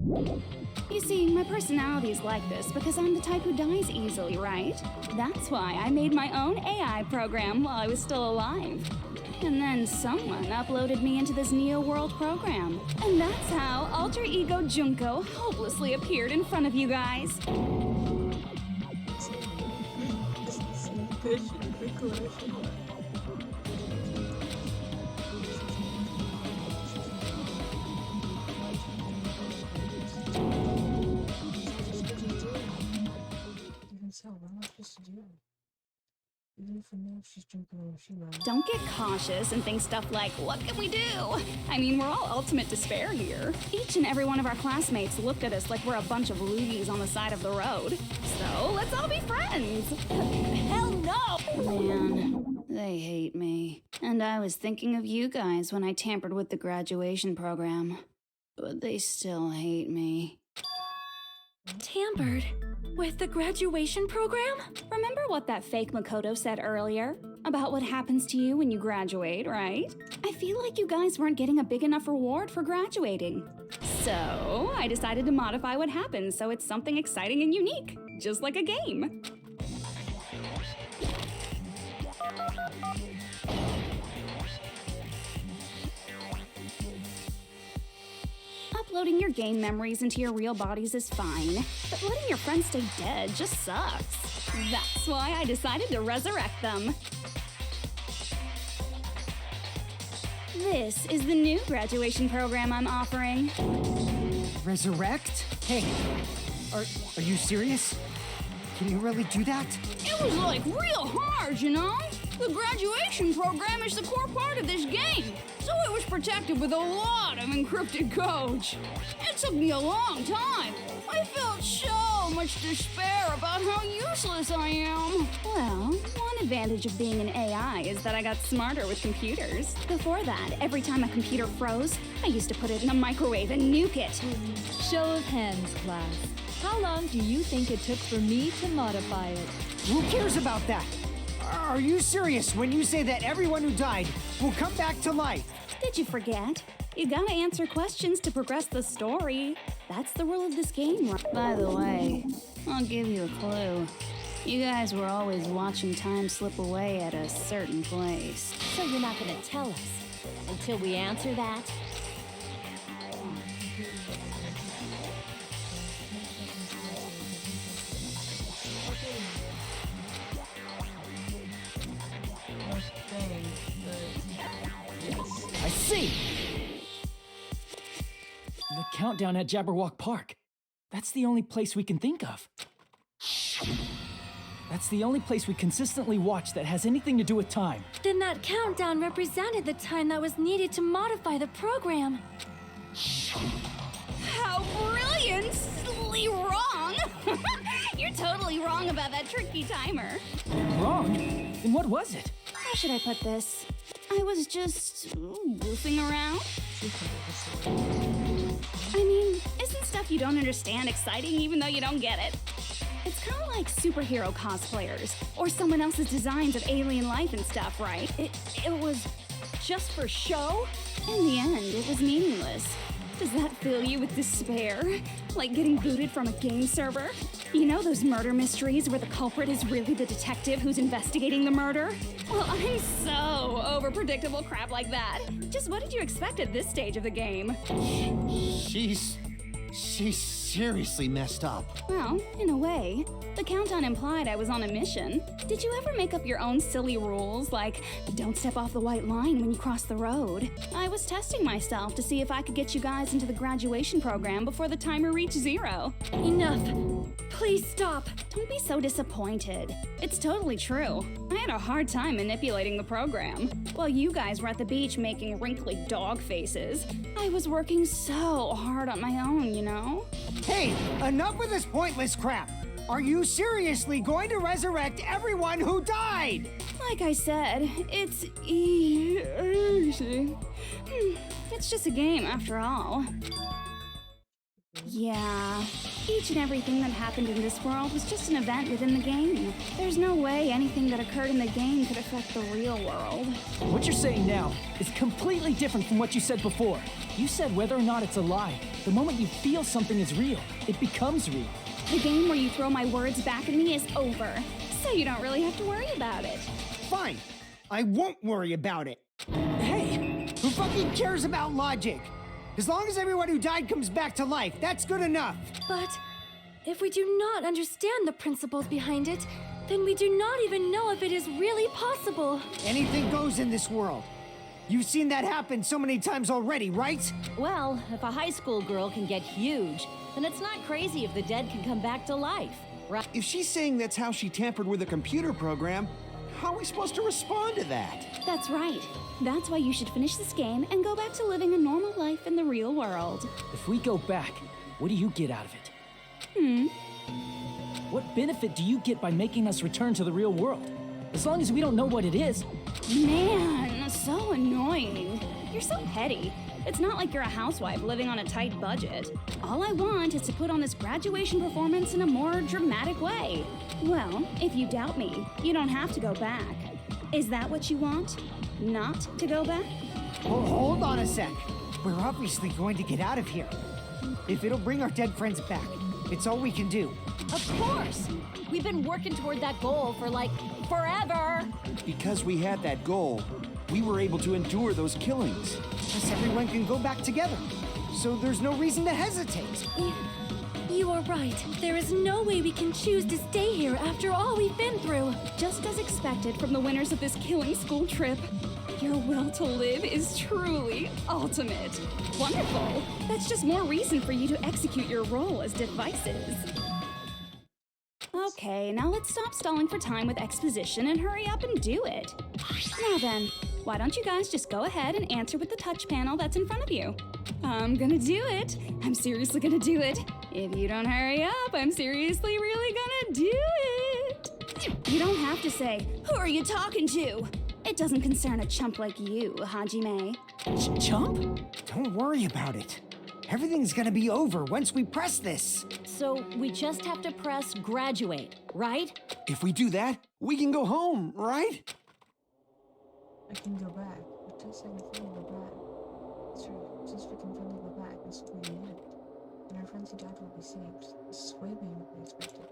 You see, my personality is like this because I'm the type who dies easily, right? That's why I made my own AI program while I was still alive. And then someone uploaded me into this Neo World program. And that's how Alter Ego Junko hopelessly appeared in front of you guys. Don't get cautious and think stuff like, what can we do? I mean, we're all ultimate despair here. Each and every one of our classmates looked at us like we're a bunch of loogies on the side of the road. So let's all be friends. Hell no! Man, they hate me. And I was thinking of you guys when I tampered with the graduation program. But they still hate me. Tampered? With the graduation program? Remember what that fake Makoto said earlier? About what happens to you when you graduate, right? I feel like you guys weren't getting a big enough reward for graduating. So, I decided to modify what happens so it's something exciting and unique, just like a game. Uploading your game memories into your real bodies is fine, but letting your friends stay dead just sucks. That's why I decided to resurrect them. This is the new graduation program I'm offering. Resurrect? Hey, are you serious? Can you really do that? It was like real hard, you know? The graduation program is the core part of this game, so it was protected with a lot of encrypted codes. It took me a long time. I felt so much despair about how useless I am. Well, one advantage of being an AI is that I got smarter with computers. Before that, every time a computer froze, I used to put it in a microwave and nuke it. Show of hands, class. How long do you think it took for me to modify it? Who cares about that? Are you serious when you say that everyone who died will come back to life? Did you forget? You gotta answer questions to progress the story. That's the rule of this game. By the way, I'll give you a clue. You guys were always watching time slip away at a certain place. So you're not gonna tell us until we answer that? I see! The countdown at Jabberwock Park. That's the only place we can think of. That's the only place we consistently watch that has anything to do with time. Then that countdown represented the time that was needed to modify the program. How brilliantly wrong! You're totally wrong about that tricky timer. Wrong? Then what was it? How should I put this? I was just goofing around. I mean, isn't stuff you don't understand exciting even though you don't get it? It's kind of like superhero cosplayers or someone else's designs of alien life and stuff, right? It was just for show? In the end, it was meaningless. Does that fill you with despair? Like getting booted from a game server? You know those murder mysteries where the culprit is really the detective who's investigating the murder? Well, I'm so over predictable crap like that. Just what did you expect at this stage of the game? She's seriously messed up. Well, in a way. The countdown implied I was on a mission. Did you ever make up your own silly rules, like don't step off the white line when you cross the road? I was testing myself to see if I could get you guys into the graduation program before the timer reached 0. Enough. Please stop. Don't be so disappointed. It's totally true. I had a hard time manipulating the program. While you guys were at the beach making wrinkly dog faces, I was working so hard on my own, you know? Hey, enough with this pointless crap! Are you seriously going to resurrect everyone who died? Like I said, it's easy. It's just a game after all. Yeah. Each and everything that happened in this world was just an event within the game. There's no way anything that occurred in the game could affect the real world. What you're saying now is completely different from what you said before. You said whether or not it's a lie, the moment you feel something is real, it becomes real. The game where you throw my words back at me is over, so you don't really have to worry about it. Fine. I won't worry about it. Hey! Who fucking cares about logic? As long as everyone who died comes back to life, that's good enough. But if we do not understand the principles behind it, then we do not even know if it is really possible. Anything goes in this world. You've seen that happen so many times already, right? Well, if a high school girl can get huge, then it's not crazy if the dead can come back to life, right? If she's saying that's how she tampered with a computer program, how are we supposed to respond to that? That's right. That's why you should finish this game and go back to living a normal life in the real world. If we go back, what do you get out of it? What benefit do you get by making us return to the real world? As long as we don't know what it is. Man, so annoying. You're so petty. It's not like you're a housewife living on a tight budget. All I want is to put on this graduation performance in a more dramatic way. Well, if you doubt me, you don't have to go back. Is that what you want? Not to go back? Oh, hold on a sec. We're obviously going to get out of here. If it'll bring our dead friends back, it's all we can do. Of course! We've been working toward that goal for like forever! Because we had that goal, we were able to endure those killings. Plus, everyone can go back together. So there's no reason to hesitate. You are right. There is no way we can choose to stay here after all we've been through. Just as expected from the winners of this killing school trip. Your will to live is truly ultimate. Wonderful. That's just more reason for you to execute your role as devices. Okay, now let's stop stalling for time with exposition and hurry up and do it. Now then, why don't you guys just go ahead and answer with the touch panel that's in front of you? I'm gonna do it. I'm seriously gonna do it. If you don't hurry up, I'm seriously really gonna do it. You don't have to say, "Who are you talking to?" It doesn't concern a chump like you, Hajime. Chump? Don't worry about it. Everything's gonna be over once we press this. So we just have to press graduate, right? If we do that, we can go home, right? I can go back. It just said we can go back. That's right. Just we can finally go back. This will be the end. And our friends who died will be saved. This is way beyond what we expected.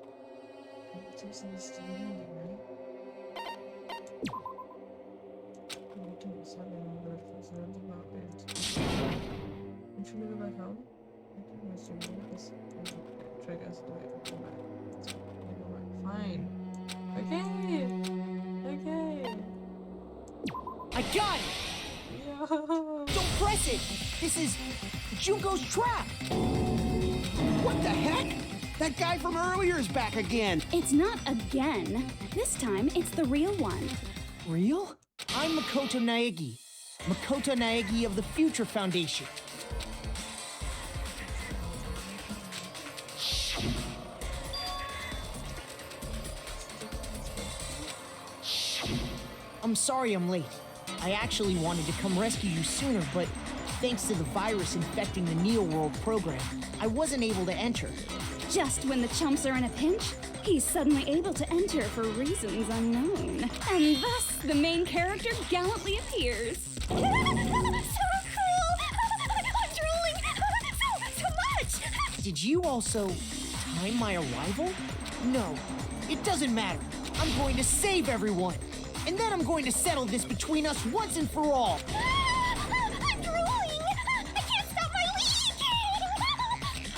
And it seems like this is the ending, right? I do this every number of concerns about it. And should we go back home? I think we're assuming this trick us to go back. Let's go back. Fine. Okay. Okay. I got it! Yeah. Don't press it! This is Junko's trap! What the heck? That guy from earlier is back again. It's not again. This time, it's the real one. Real? I'm Makoto Naegi. Makoto Naegi of the Future Foundation. I'm sorry I'm late. I actually wanted to come rescue you sooner, but thanks to the virus infecting the Neo World program, I wasn't able to enter. Just when the chumps are in a pinch, he's suddenly able to enter for reasons unknown. And thus, the main character gallantly appears. So cool! I'm drooling so much! Did you also time my arrival? No, it doesn't matter. I'm going to save everyone. And then I'm going to settle this between us once and for all. I'm drooling! I can't stop my leaking!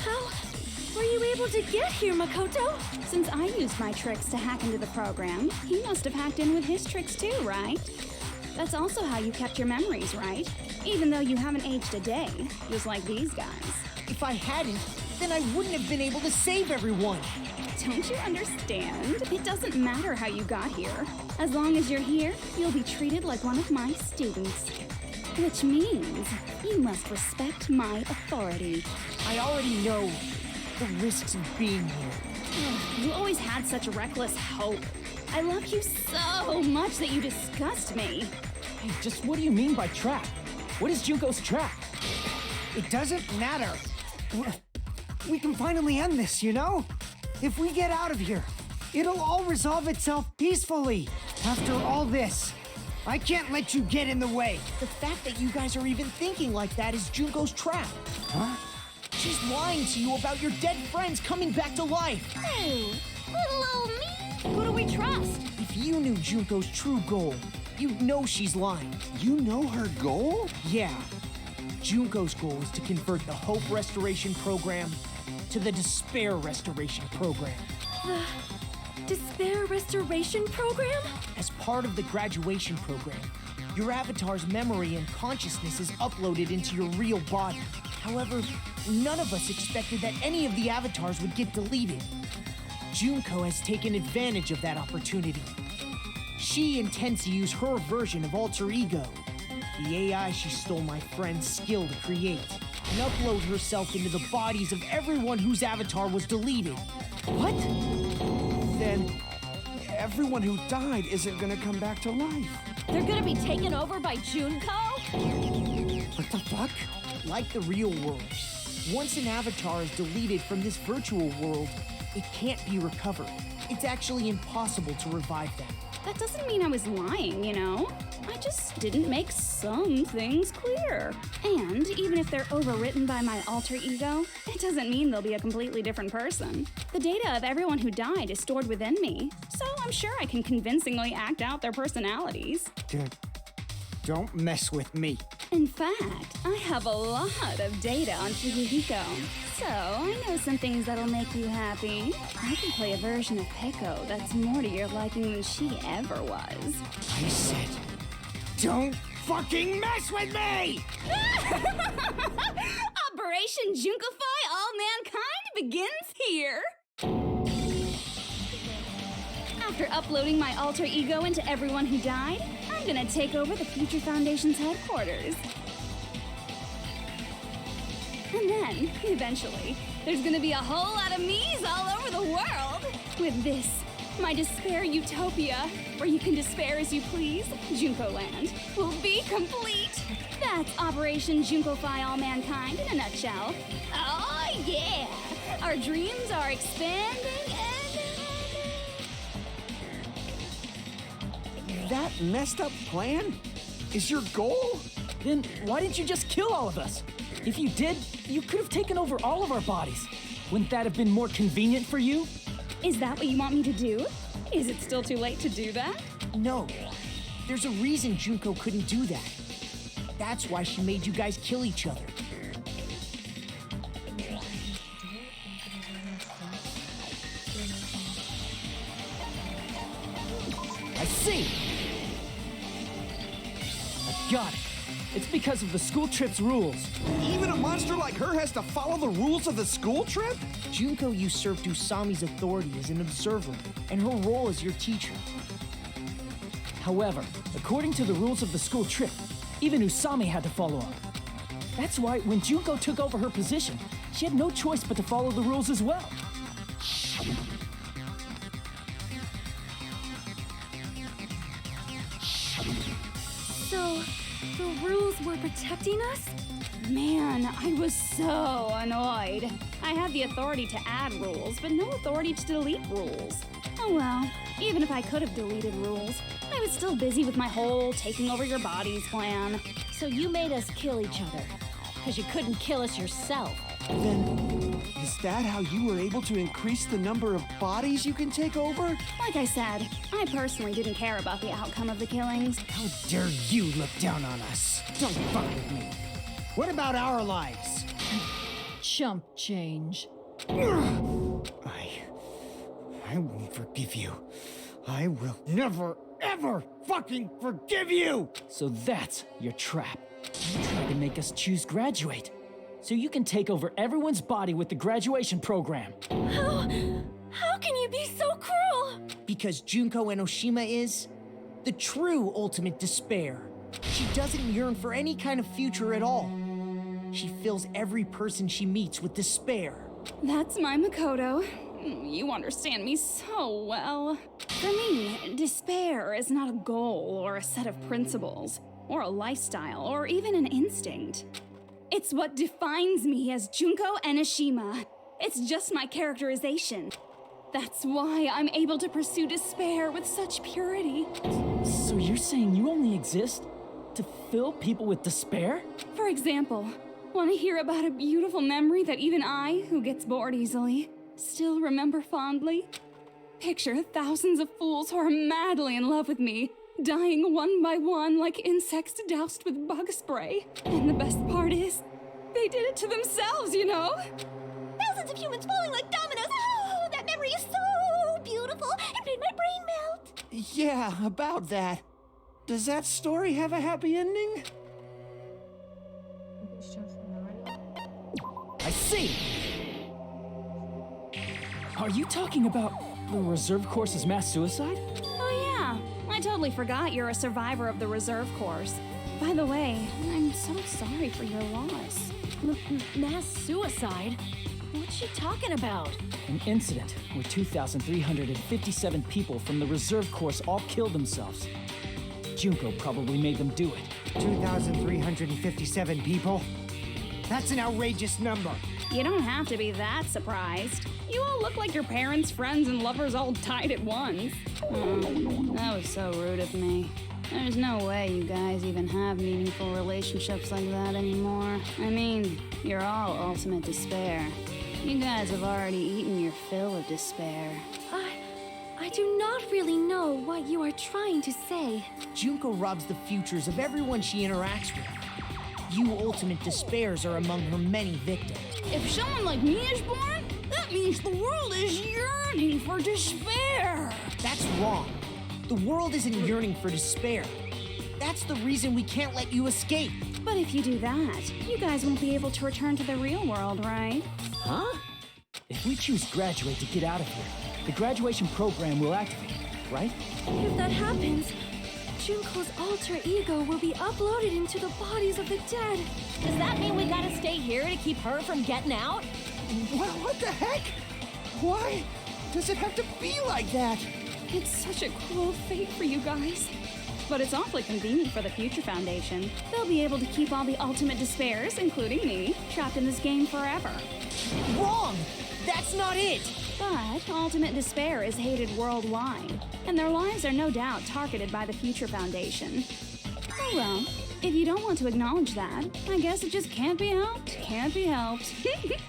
How were you able to get here, Makoto? Since I used my tricks to hack into the program, he must have hacked in with his tricks too, right? That's also how you kept your memories, right? Even though you haven't aged a day, just like these guys. If I hadn't, then I wouldn't have been able to save everyone. Don't you understand? It doesn't matter how you got here. As long as you're here, you'll be treated like one of my students. Which means you must respect my authority. I already know the risks of being here. You always had such reckless hope. I love you so much that you disgust me. Hey, just what do you mean by trap? What is Junko's trap? It doesn't matter. we can finally end this, you know? If we get out of here, it'll all resolve itself peacefully. After all this, I can't let you get in the way. The fact that you guys are even thinking like that is Junko's trap. Huh? She's lying to you about your dead friends coming back to life. Hey, little old me. Who do we trust? If you knew Junko's true goal, you'd know she's lying. You know her goal? Yeah. Junko's goal is to convert the Hope Restoration Program to the Despair Restoration Program. Despair Restoration Program? As part of the graduation program, your avatar's memory and consciousness is uploaded into your real body. However, none of us expected that any of the avatars would get deleted. Junko has taken advantage of that opportunity. She intends to use her version of Alter Ego, the AI she stole my friend's skill to create, and upload herself into the bodies of everyone whose avatar was deleted. What? Then everyone who died isn't gonna come back to life. They're gonna be taken over by Junko? What the fuck? Like the real world, once an avatar is deleted from this virtual world, it can't be recovered. It's actually impossible to revive them. That doesn't mean I was lying, you know? I just didn't make some things clear. And even if they're overwritten by my alter ego, it doesn't mean they'll be a completely different person. The data of everyone who died is stored within me, so I'm sure I can convincingly act out their personalities. Don't mess with me. In fact, I have a lot of data on Fuyuhiko, so I know some things that'll make you happy. I can play a version of Peko that's more to your liking than she ever was. I said, don't fucking mess with me! Operation Junkify All Mankind begins here! After uploading my alter ego into everyone who died, I'm gonna take over the Future Foundation's headquarters. And then, eventually, there's gonna be a whole lot of me's all over the world! With this, my despair utopia, where you can despair as you please, Junko Land, will be complete! That's Operation Junkify All Mankind in a nutshell. Oh yeah! Our dreams are expanding and... That messed up plan is your goal? Then why didn't you just kill all of us? If you did, you could have taken over all of our bodies. Wouldn't that have been more convenient for you? Is that what you want me to do? Is it still too late to do that? No. There's a reason Junko couldn't do that. That's why she made you guys kill each other. I see! I got it. It's because of the school trip's rules. Even a monster like her has to follow the rules of the school trip? Junko usurped Usami's authority as an observer, and her role as your teacher. However, according to the rules of the school trip, even Usami had to follow up. That's why when Junko took over her position, she had no choice but to follow the rules as well. So, the rules were protecting us? Man, I was so annoyed. I had the authority to add rules, but no authority to delete rules. Oh well, even if I could have deleted rules, I was still busy with my whole taking over your bodies plan. So you made us kill each other, because you couldn't kill us yourself. Then, is that how you were able to increase the number of bodies you can take over? Like I said, I personally didn't care about the outcome of the killings. How dare you look down on us? Don't fuck with me. What about our lives? Chump change. I won't forgive you. I will never, ever fucking forgive you! So that's your trap. You tried to make us choose graduate, so you can take over everyone's body with the graduation program. How can you be so cruel? Because Junko Enoshima is the true ultimate despair. She doesn't yearn for any kind of future at all. She fills every person she meets with despair. That's my Makoto. You understand me so well. For me, despair is not a goal or a set of principles, or a lifestyle, or even an instinct. It's what defines me as Junko Enoshima. It's just my characterization. That's why I'm able to pursue despair with such purity. So you're saying you only exist to fill people with despair? For example, want to hear about a beautiful memory that even I, who gets bored easily, still remember fondly? Picture thousands of fools who are madly in love with me, dying one by one like insects doused with bug spray. And the best part is, they did it to themselves, you know? Thousands of humans falling like dominoes. Oh, that memory is so beautiful. It made my brain melt. Yeah, about that. Does that story have a happy ending? I see! Are you talking about the reserve course's mass suicide? Oh yeah, I totally forgot you're a survivor of the reserve course. By the way, I'm so sorry for your loss. Mass suicide? What's she talking about? An incident where 2,357 people from the reserve course all killed themselves. Junko probably made them do it. 2,357 people? That's an outrageous number. You don't have to be that surprised. You all look like your parents, friends, and lovers all died at once. That was so rude of me. There's no way you guys even have meaningful relationships like that anymore. I mean, you're all ultimate despair. You guys have already eaten your fill of despair. I do not really know what you are trying to say. Junko robs the futures of everyone she interacts with. You ultimate despairs are among her many victims. If someone like me is born, that means the world is yearning for despair. That's wrong. The world isn't yearning for despair. That's the reason we can't let you escape. But if you do that, you guys won't be able to return to the real world, right? Huh? If we choose graduate to get out of here, the graduation program will activate, right? If that happens, Junko's alter ego will be uploaded into the bodies of the dead. Does that mean we gotta stay here to keep her from getting out? What the heck? Why does it have to be like that? It's such a cruel fate for you guys. But it's awfully convenient for the Future Foundation. They'll be able to keep all the ultimate despairs, including me, trapped in this game forever. Wrong! That's not it! But ultimate despair is hated worldwide, and their lives are no doubt targeted by the Future Foundation. Oh well, if you don't want to acknowledge that, I guess it just can't be helped. Can't be helped.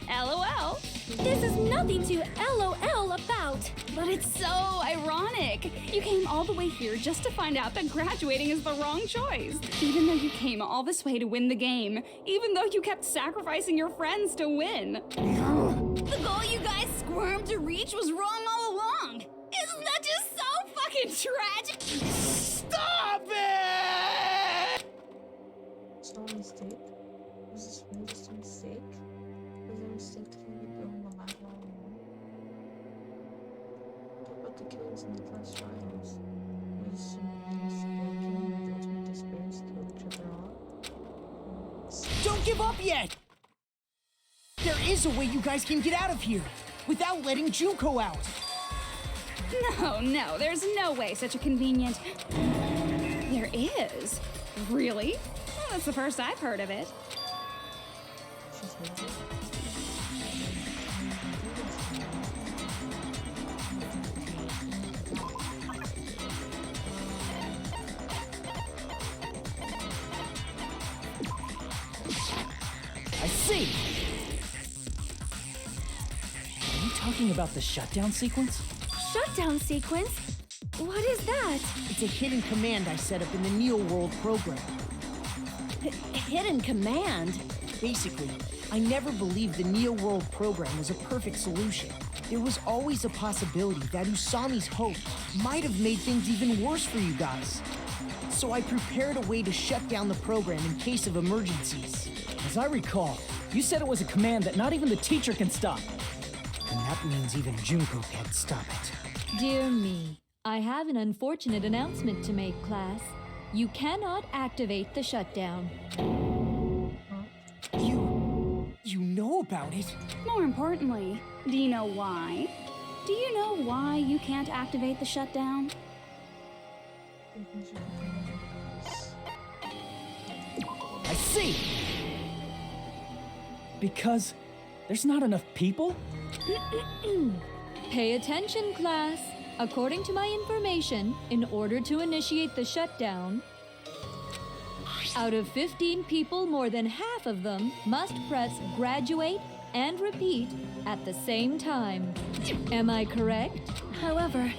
LOL. This is nothing to LOL about. But it's so ironic. You came all the way here just to find out that graduating is the wrong choice. Even though you came all this way to win the game. Even though you kept sacrificing your friends to win. The goal you guys squirmed to reach was wrong all along. Isn't that just so fucking tragic? Stop it! It's not a mistake. Was this really just a mistake? Was it a mistake to keep going no matter how long? What about the killings in the class trials? Was killing the ultimate despairs kill each other off? Don't give up yet! There is a way you guys can get out of here without letting Junko out. No, there's no way such a convenient... There is? Really? Well, that's the first I've heard of it. She's lazy. I see! Are you talking about the shutdown sequence? Shutdown sequence? What is that? It's a hidden command I set up in the Neo World program. Hidden command? Basically, I never believed the Neo World program was a perfect solution. There was always a possibility that Usami's hope might have made things even worse for you guys. So I prepared a way to shut down the program in case of emergencies. As I recall, you said it was a command that not even the teacher can stop. And that means even Junko can't stop it. Dear me, I have an unfortunate announcement to make, class. You cannot activate the shutdown. You know about it? More importantly, do you know why? Do you know why you can't activate the shutdown? I see! Because There's not enough people? Pay attention, class. According to my information, in order to initiate the shutdown, out of 15 people, more than half of them must press graduate and repeat at the same time. Am I correct? However,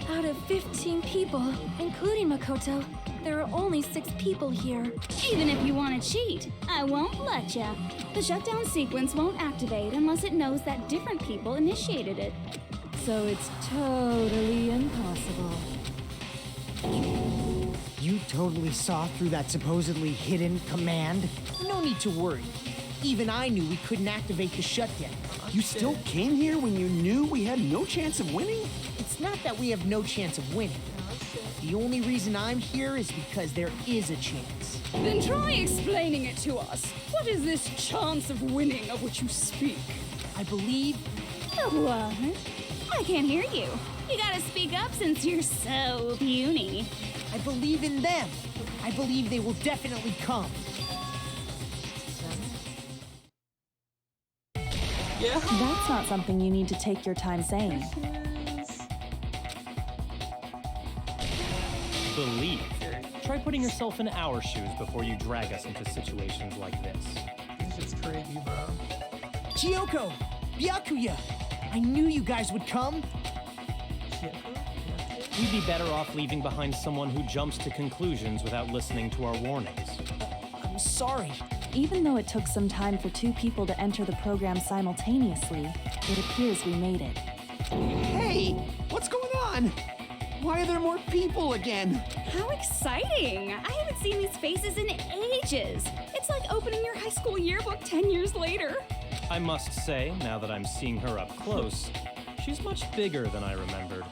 out of 15 people, including Makoto, there are only 6 people here. Even if you want to cheat, I won't let ya. The shutdown sequence won't activate unless it knows that different people initiated it. So it's totally impossible. You totally saw through that supposedly hidden command? No need to worry. Even I knew we couldn't activate the shutdown. You still came here when you knew we had no chance of winning? It's not that we have no chance of winning. The only reason I'm here is because there is a chance. Then try explaining it to us. What is this chance of winning of which you speak? I believe What? I can't hear you. You gotta speak up since you're so puny. I believe in them. I believe they will definitely come. Yeah. That's not something you need to take your time saying. Believe. Try putting yourself in our shoes before you drag us into situations like this. It's just crazy, bro. Chiyoko! Byakuya! I knew you guys would come! We'd be better off leaving behind someone who jumps to conclusions without listening to our warnings. I'm sorry. Even though it took some time for 2 people to enter the program simultaneously, it appears we made it. Hey, what's going on? Why are there more people again? How exciting! I haven't seen these faces in ages. It's like opening your high school yearbook 10 years later. I must say, now that I'm seeing her up close, she's much bigger than I remembered.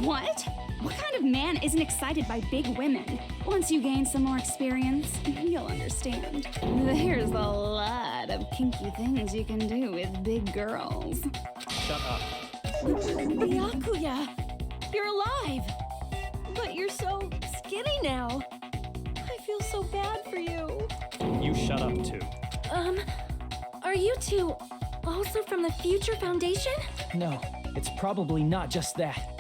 What? What kind of man isn't excited by big women? Once you gain some more experience, you'll understand. There's a lot of kinky things you can do with big girls. Shut up. Byakuya! You're alive! But you're so skinny now. I feel so bad for you. You shut up too. Are you two also from the Future Foundation? No, it's probably not just that.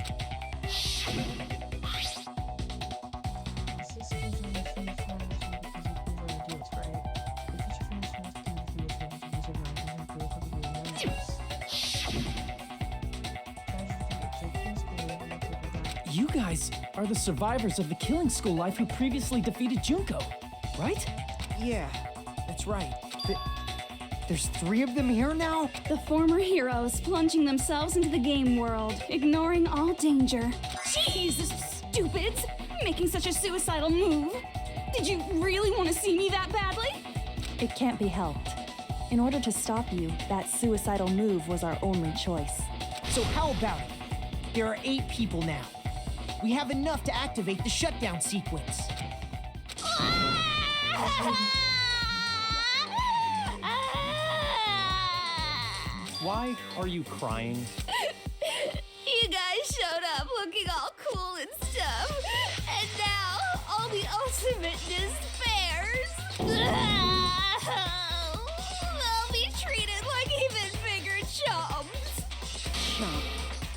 You guys are the survivors of the killing school life who previously defeated Junko, right? Yeah, that's right. There's 3 of them here now? The former heroes plunging themselves into the game world, ignoring all danger. Jeez, stupids! Making such a suicidal move. Did you really want to see me that badly? It can't be helped. In order to stop you, that suicidal move was our only choice. So how about it? There are 8 people now. We have enough to activate the shutdown sequence. Why are you crying? You guys showed up looking all cool and stuff, and now all the ultimate despairs. They'll be treated like even bigger chumps.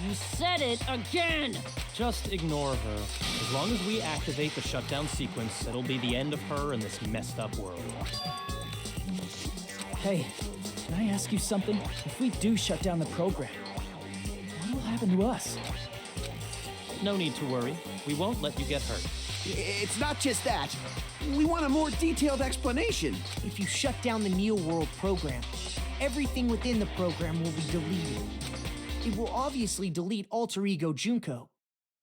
You said it again! Just ignore her. As long as we activate the shutdown sequence, it'll be the end of her in this messed up world. Hey, can I ask you something? If we do shut down the program, what will happen to us? No need to worry. We won't let you get hurt. It's not just that. We want a more detailed explanation. If you shut down the Neo World program, everything within the program will be deleted. It will obviously delete Alter Ego Junko,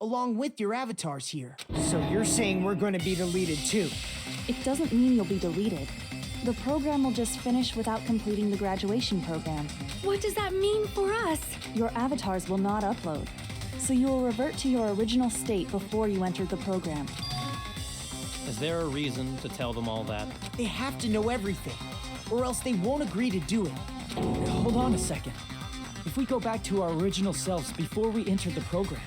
along with your avatars here. So you're saying we're going to be deleted too? It doesn't mean you'll be deleted. The program will just finish without completing the graduation program. What does that mean for us? Your avatars will not upload, so you will revert to your original state before you entered the program. Is there a reason to tell them all that? They have to know everything, or else they won't agree to do it. Hold on a second. If we go back to our original selves before we entered the program,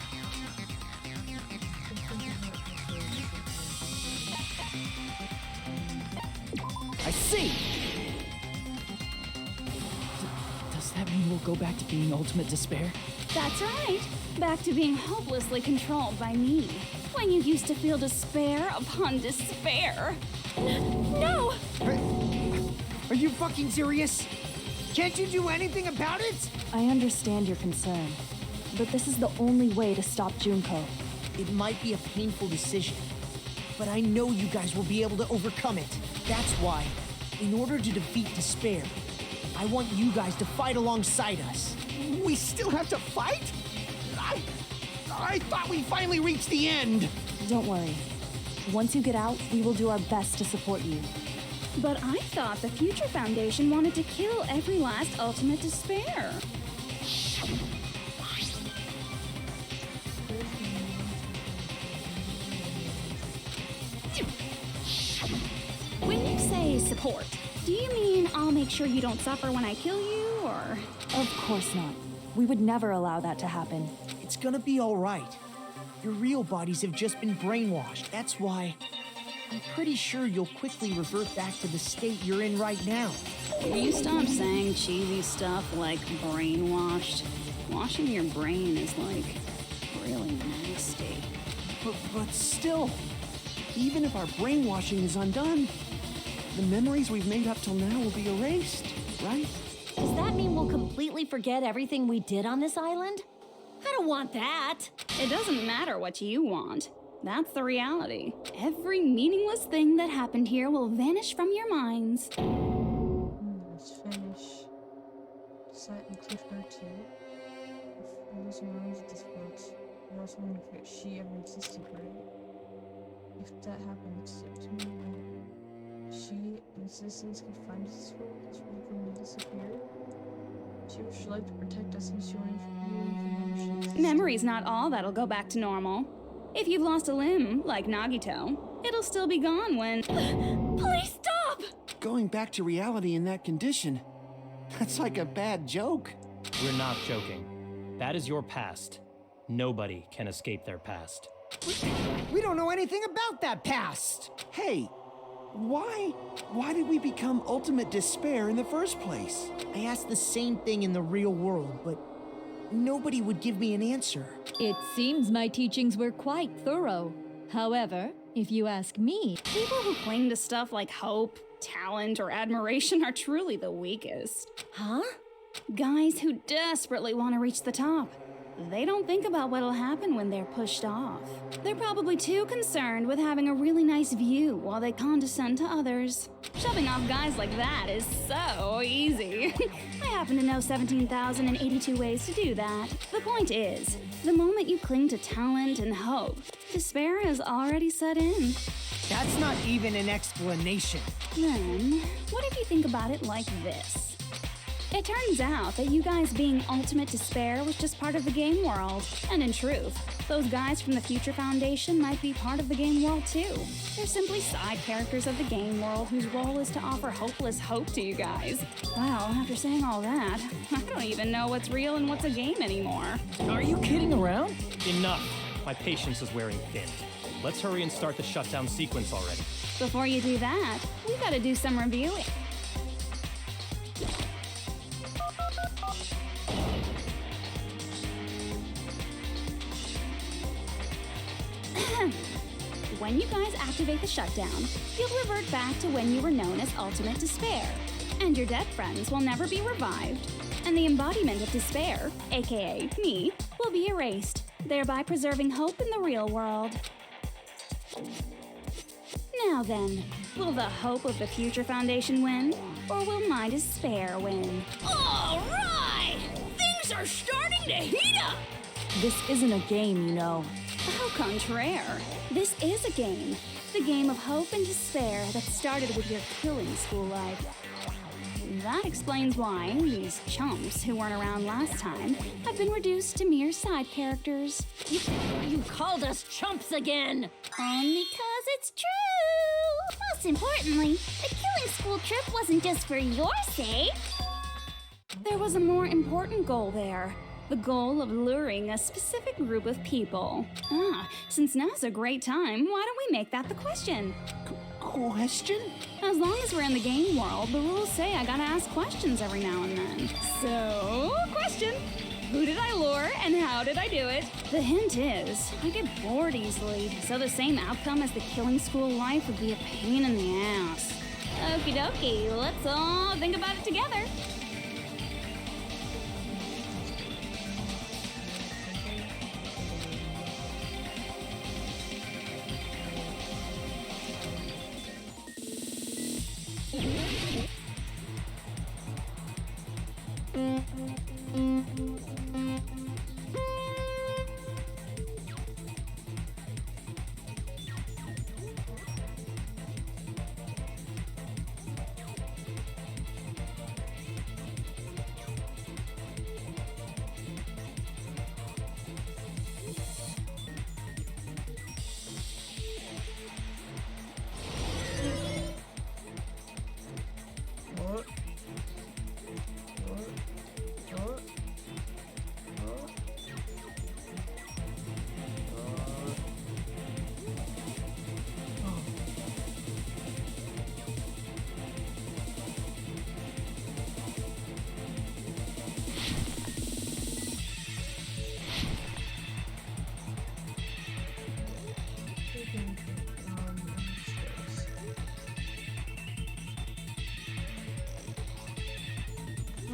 I see! does that mean we'll go back to being Ultimate Despair? That's right. Back to being hopelessly controlled by me. When you used to feel despair upon despair. No! Are you fucking serious? Can't you do anything about it? I understand your concern, but this is the only way to stop Junko. It might be a painful decision, but I know you guys will be able to overcome it. That's why, in order to defeat despair, I want you guys to fight alongside us. We still have to fight? I thought we finally reached the end. Don't worry. Once you get out, we will do our best to support you. But I thought the Future Foundation wanted to kill every last Ultimate Despair. When you say support, do you mean I'll make sure you don't suffer when I kill you, or...? Of course not. We would never allow that to happen. It's gonna be all right. Your real bodies have just been brainwashed. That's why I'm pretty sure you'll quickly revert back to the state you're in right now. Will you stop saying cheesy stuff like brainwashed? Washing your brain is like really nasty. But still, even if our brainwashing is undone, the memories we've made up till now will be erased, right? Does that mean we'll completely forget everything we did on this island? I don't want that. It doesn't matter what you want. That's the reality. Every meaningless thing that happened here will vanish from your minds. Let's finish. Decide include her too. If all those memories of this world, you also want to forget she ever existed, right? If that happens, to me, she and Citizens can find this world, will disappear. She would like to protect us and she only Memory's not all that'll go back to normal. If you've lost a limb, like Nagito, it'll still be gone when... Please stop! Going back to reality in that condition, that's like a bad joke. We're not joking. That is your past. Nobody can escape their past. We don't know anything about that past. Hey, why did we become Ultimate Despair in the first place? I asked the same thing in the real world, but nobody would give me an answer. It seems my teachings were quite thorough. However, if you ask me, people who cling to stuff like hope, talent, or admiration are truly the weakest. Huh? Guys who desperately want to reach the top. They don't think about what'll happen when they're pushed off. They're probably too concerned with having a really nice view while they condescend to others. Shoving off guys like that is so easy. I happen to know 17,082 ways to do that. The point is, the moment you cling to talent and hope, despair has already set in. That's not even an explanation. Then, what if you think about it like this? It turns out that you guys being Ultimate Despair was just part of the game world. And in truth, those guys from the Future Foundation might be part of the game world too. They're simply side characters of the game world whose role is to offer hopeless hope to you guys. Wow, after saying all that, I don't even know what's real and what's a game anymore. Are you kidding around? Enough. My patience is wearing thin. Let's hurry and start the shutdown sequence already. Before you do that, we gotta do some reviewing. When you guys activate the shutdown, you'll revert back to when you were known as Ultimate Despair, and your dead friends will never be revived, and the embodiment of despair, aka me, will be erased, thereby preserving hope in the real world. Now then, will the hope of the Future Foundation win, or will my despair win? All right! Things are starting to heat up! This isn't a game, you know. Au contraire, this is a game. The game of hope and despair that started with your killing school life. That explains why these chumps who weren't around last time have been reduced to mere side characters. You called us chumps again! Only 'cause it's true! Most importantly, the killing school trip wasn't just for your sake. There was a more important goal there. The goal of luring a specific group of people. Since now's a great time, why don't we make that the question? Question? as long as we're in the game world, the rules say I gotta ask questions every now and then. So, question. Who did I lure and how did I do it? The hint is, I get bored easily, so the same outcome as the killing school life would be a pain in the ass. Okie dokie, let's all think about it together.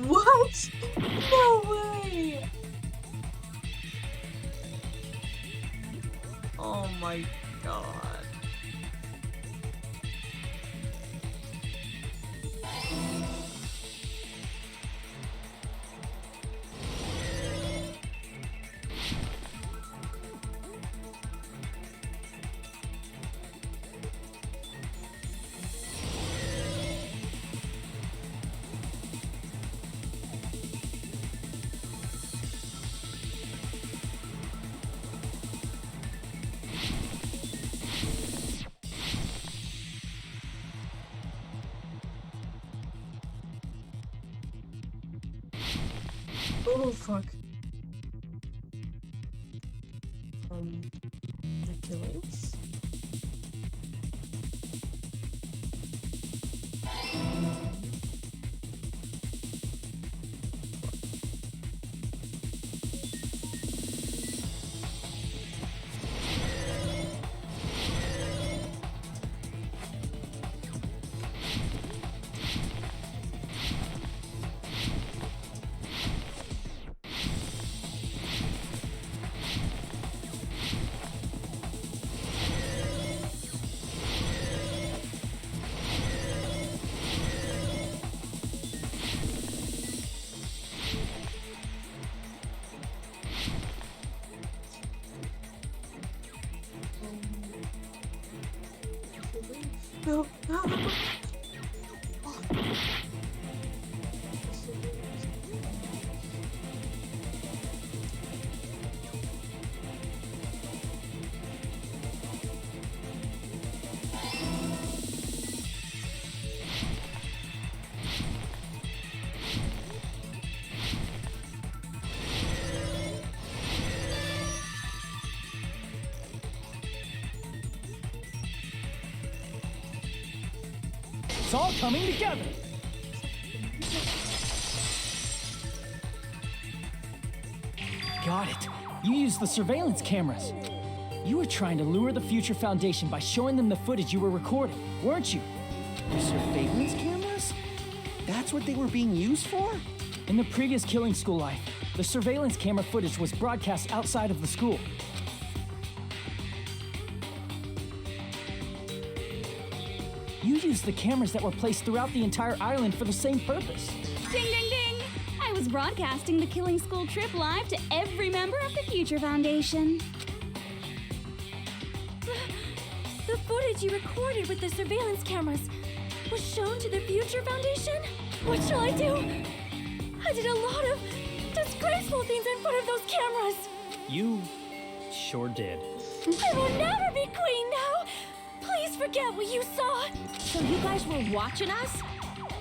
What? No way! Oh my god. Oh fuck. The killings? No, no, no. It's all coming together. Got it. You used the surveillance cameras. You were trying to lure the Future Foundation by showing them the footage you were recording, weren't you? The surveillance cameras? That's what they were being used for? In the previous Killing School life, the surveillance camera footage was broadcast outside of the school. You used the cameras that were placed throughout the entire island for the same purpose. Ding, ding, ding! I was broadcasting the Killing School trip live to every member of the Future Foundation. The footage you recorded with the surveillance cameras was shown to the Future Foundation? What shall I do? I did a lot of disgraceful things in front of those cameras. You sure did. I will never be queen now. Please forget what you saw. So you guys were watching us?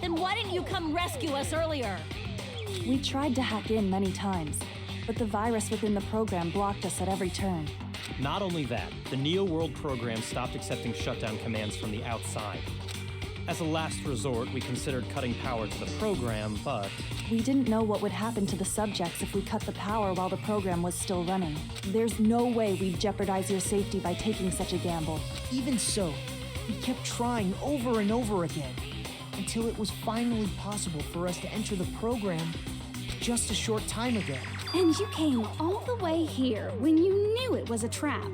Then why didn't you come rescue us earlier? We tried to hack in many times, but the virus within the program blocked us at every turn. Not only that, the Neo World program stopped accepting shutdown commands from the outside. As a last resort, we considered cutting power to the program, but We didn't know what would happen to the subjects if we cut the power while the program was still running. There's no way we'd jeopardize your safety by taking such a gamble. Even so, we kept trying over and over again until it was finally possible for us to enter the program just a short time ago. And you came all the way here when you knew it was a trap.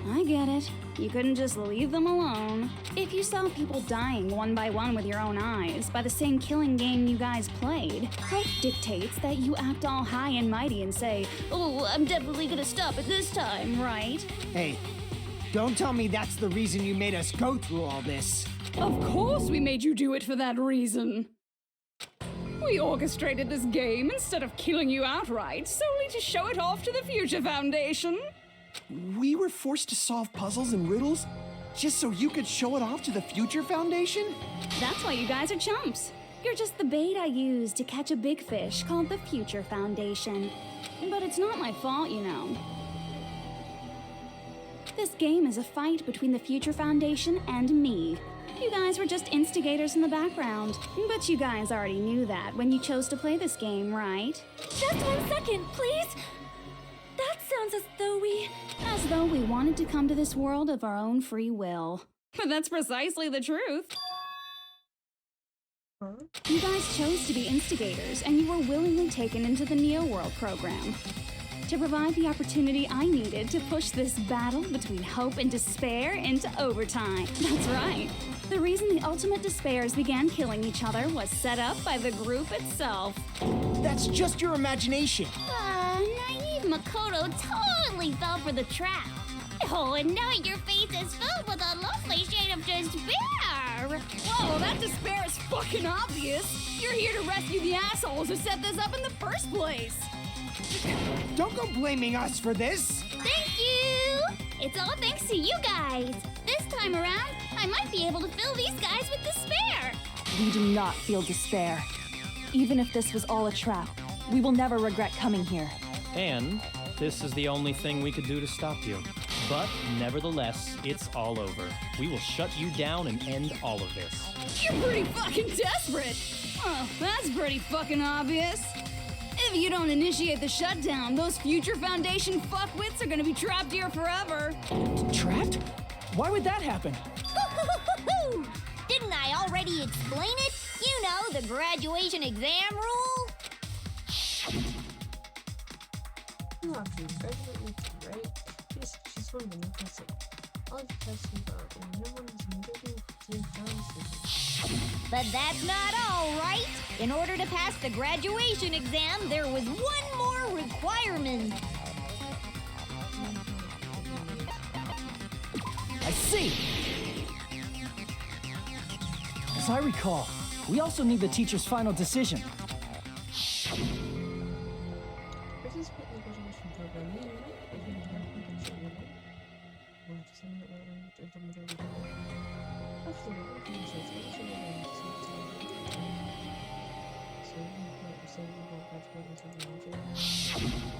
I get it. You couldn't just leave them alone. If you saw people dying one by one with your own eyes by the same killing game you guys played, health dictates that you act all high and mighty and say, "Oh, I'm definitely gonna stop it this time," right? Hey, don't tell me that's the reason you made us go through all this. Of course we made you do it for that reason. We orchestrated this game instead of killing you outright, solely to show it off to the Future Foundation. We were forced to solve puzzles and riddles just so you could show it off to the Future Foundation? That's why you guys are chumps. You're just the bait I used to catch a big fish called the Future Foundation. But it's not my fault, you know. This game is a fight between the Future Foundation and me. You guys were just instigators in the background. But you guys already knew that when you chose to play this game, right? Just 1 second, please! That sounds as though we... As though we wanted to come to this world of our own free will. But that's precisely the truth. You guys chose to be instigators, and you were willingly taken into the Neo World program to provide the opportunity I needed to push this battle between hope and despair into overtime. That's right. The reason the Ultimate Despairs began killing each other was set up by the group itself. That's just your imagination. Naive Makoto totally fell for the trap. Oh, and now your face is filled with a lovely shade of despair. Whoa, that despair is fucking obvious. You're here to rescue the assholes who set this up in the first place. Don't go blaming us for this. Thank you! It's all thanks to you guys. This time around, I might be able to fill these guys with despair. We do not feel despair. Even if this was all a trap, we will never regret coming here. and this is the only thing we could do to stop you. But nevertheless, it's all over. We will shut you down and end all of this. You're pretty fucking desperate! Oh, that's pretty fucking obvious. If you don't initiate the shutdown, those Future Foundation fuckwits are gonna be trapped here forever. Trapped? Why would that happen? Didn't I already explain it? You know, the graduation exam rule? You have to graduate with you, right? She's from the new person. All the tests you got, and no one is moving to the But that's not all, right? In order to pass the graduation exam, there was one more requirement. I see! As I recall, we also need the teacher's final decision.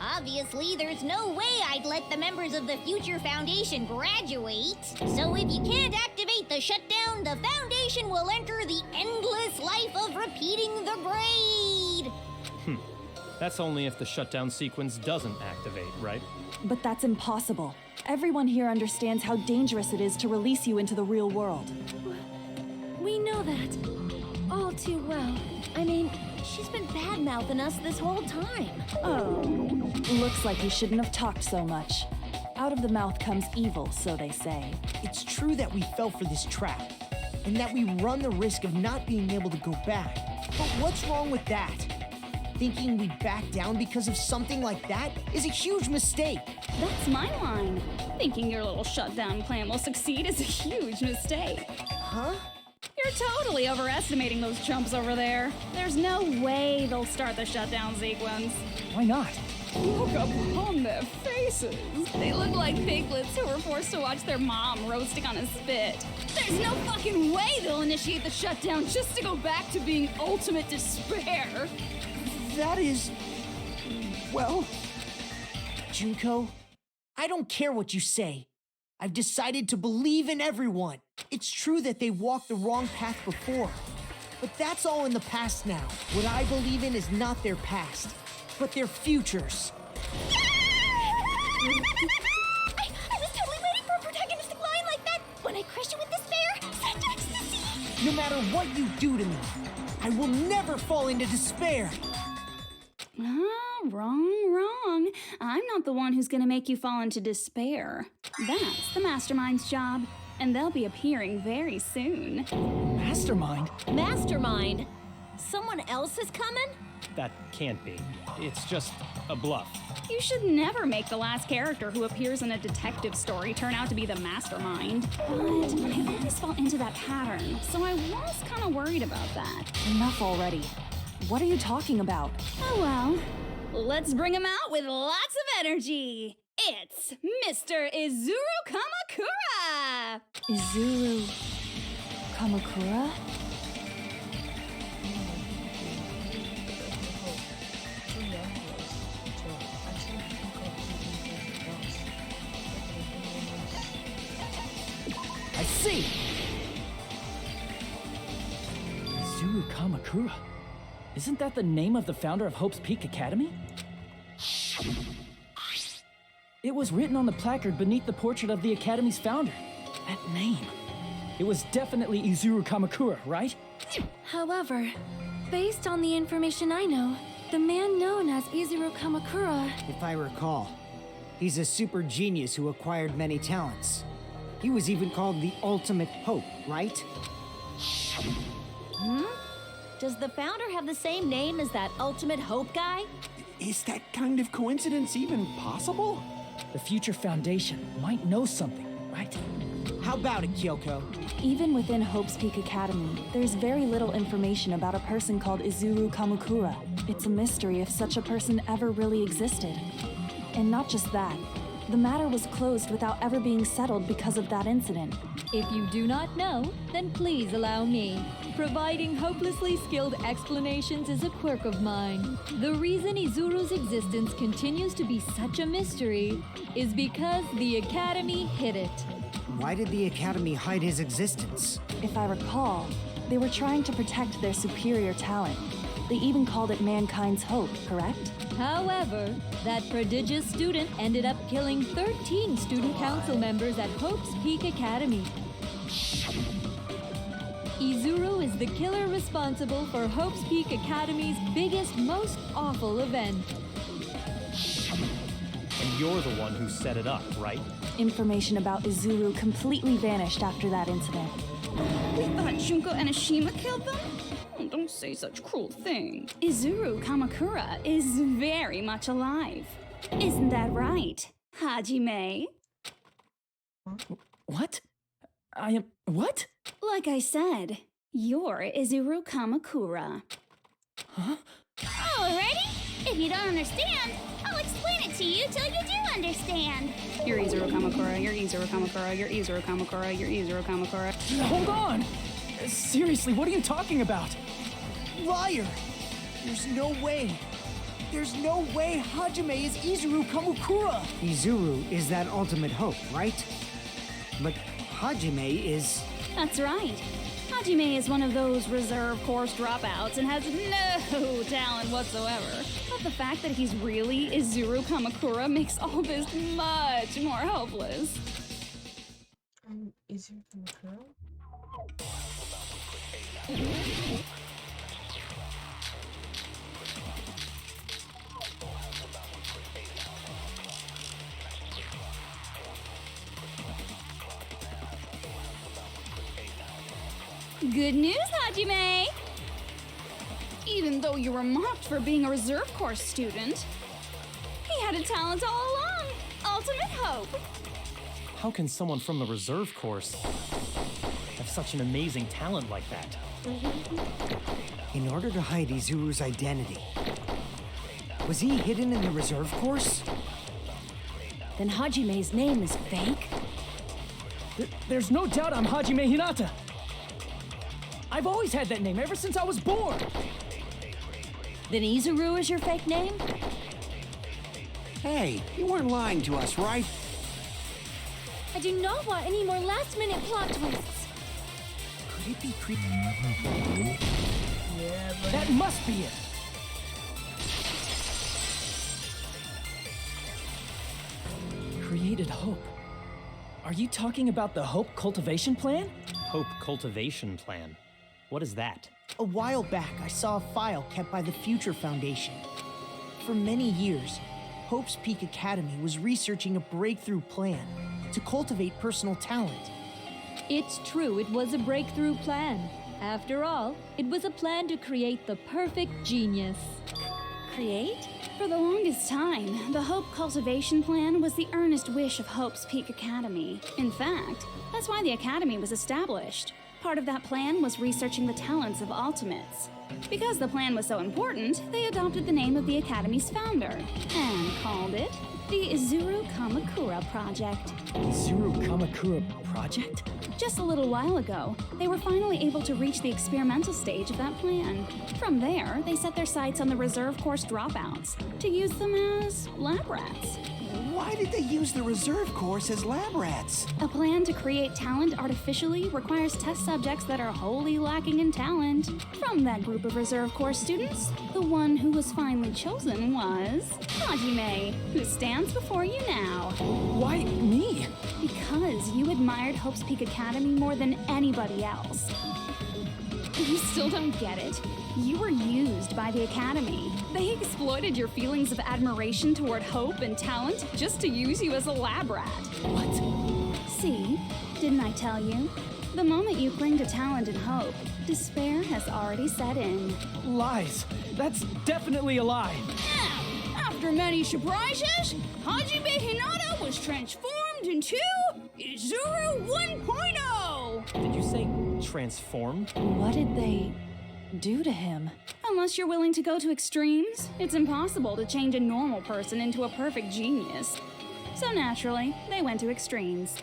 Obviously, there's no way I'd let the members of the Future Foundation graduate. So if you can't activate the shutdown, the Foundation will enter the endless life of repeating the grade. That's only if the shutdown sequence doesn't activate, right? But that's impossible. Everyone here understands how dangerous it is to release you into the real world. We know that. All too well. I mean, she's been bad-mouthing us this whole time. Oh. Looks like you shouldn't have talked so much. Out of the mouth comes evil, so they say. It's true that we fell for this trap, and that we run the risk of not being able to go back. But what's wrong with that? Thinking we'd back down because of something like that is a huge mistake. That's my line. Thinking your little shutdown plan will succeed is a huge mistake. Huh? You're totally overestimating those chumps over there. There's no way they'll start the shutdown sequence. Why not? Look upon their faces. They look like piglets who were forced to watch their mom roasting on a spit. There's no fucking way they'll initiate the shutdown just to go back to being ultimate despair. That is... well... Junko, I don't care what you say. I've decided to believe in everyone. It's true that they walked the wrong path before, but that's all in the past now. What I believe in is not their past, but their futures. I was totally waiting for a protagonistic line like that when I crushed you with despair. Such ecstasy! No matter what you do to me, I will never fall into despair. Wrong. I'm not the one who's gonna make you fall into despair. That's the Mastermind's job, and they'll be appearing very soon. Mastermind? Mastermind? Someone else is coming? That can't be. It's just a bluff. You should never make the last character who appears in a detective story turn out to be the Mastermind. But I always fall into that pattern, so I was kind of worried about that. Enough already. What are you talking about? Oh well. Let's bring him out with lots of energy. It's Mr. Izuru Kamakura! Izuru Kamakura? I see! Izuru Kamakura. Isn't that the name of the founder of Hope's Peak Academy? It was written on the placard beneath the portrait of the Academy's founder. That name. It was definitely Izuru Kamakura, right? However, based on the information I know, the man known as Izuru Kamakura... If I recall, he's a super genius who acquired many talents. He was even called the Ultimate Hope, right? Does the founder have the same name as that Ultimate Hope guy? Is that kind of coincidence even possible? The Future Foundation might know something, right? How about it, Kyoko? Even within Hope's Peak Academy, there's very little information about a person called Izuru Kamakura. It's a mystery if such a person ever really existed. And not just that, the matter was closed without ever being settled because of that incident. If you do not know, then please allow me. Providing hopelessly skilled explanations is a quirk of mine. The reason Izuru's existence continues to be such a mystery is because the Academy hid it. Why did the Academy hide his existence? If I recall, they were trying to protect their superior talent. They even called it mankind's hope, correct? However, that prodigious student ended up killing 13 student council members at Hope's Peak Academy. Izuru is the killer responsible for Hope's Peak Academy's biggest, most awful event. And you're the one who set it up, right? Information about Izuru completely vanished after that incident. We thought Junko Enoshima killed them? Oh, don't say such cruel thing. Izuru Kamakura is very much alive. Isn't that right, Hajime? What? I am... what? Like I said, you're Izuru Kamakura. Huh? Alrighty? If you don't understand, I'll explain it to you till you do understand. You're Izuru Kamakura, you're Izuru Kamakura, you're Izuru Kamakura, you're Izuru Kamakura. Hold on! Seriously, what are you talking about? Liar! There's no way. There's no way Hajime is Izuru Kamakura! Izuru is that Ultimate Hope, right? But Hajime is... That's right. Hajime is one of those reserve course dropouts and has no talent whatsoever. But the fact that he's really Izuru Kamakura makes all this much more hopeless. Izuru Kamakura? Good news, Hajime! Even though you were mocked for being a reserve course student, he had a talent all along. Ultimate Hope. How can someone from the reserve course have such an amazing talent like that? In order to hide Izuru's identity, was he hidden in the reserve course? Then Hajime's name is fake? There's no doubt I'm Hajime Hinata. I've always had that name ever since I was born. Then Izuru is your fake name? Hey, you weren't lying to us, right? I do not want any more last-minute plot twists. Could it be Yeah, but That must be it. Created hope. Are you talking about the Hope Cultivation Plan? Hope Cultivation Plan. What is that? A while back, I saw a file kept by the Future Foundation. For many years, Hope's Peak Academy was researching a breakthrough plan to cultivate personal talent. It's true, it was a breakthrough plan. After all, it was a plan to create the perfect genius. Create? For the longest time, the Hope Cultivation Plan was the earnest wish of Hope's Peak Academy. In fact, that's why the Academy was established. Part of that plan was researching the talents of Ultimates. Because the plan was so important, they adopted the name of the Academy's founder and called it the Izuru Kamakura Project. Izuru Kamakura Project? Just a little while ago, they were finally able to reach the experimental stage of that plan. From there, they set their sights on the reserve course dropouts to use them as lab rats. Why did they use the reserve course as lab rats? A plan to create talent artificially requires test subjects that are wholly lacking in talent. From that group of reserve course students, the one who was finally chosen was Hajime, who stands before you now. Why me? Because you admired Hope's Peak Academy more than anybody else. You still don't get it? You were used by the Academy. They exploited your feelings of admiration toward hope and talent just to use you as a lab rat. What? See? Didn't I tell you? The moment you cling to talent and hope, despair has already set in. Lies. That's definitely a lie. After many surprises, Hajime Hinata was transformed into Izuru 1.0! Did you say transformed? What did they do to him? Unless you're willing to go to extremes, it's impossible to change a normal person into a perfect genius. So naturally, they went to extremes.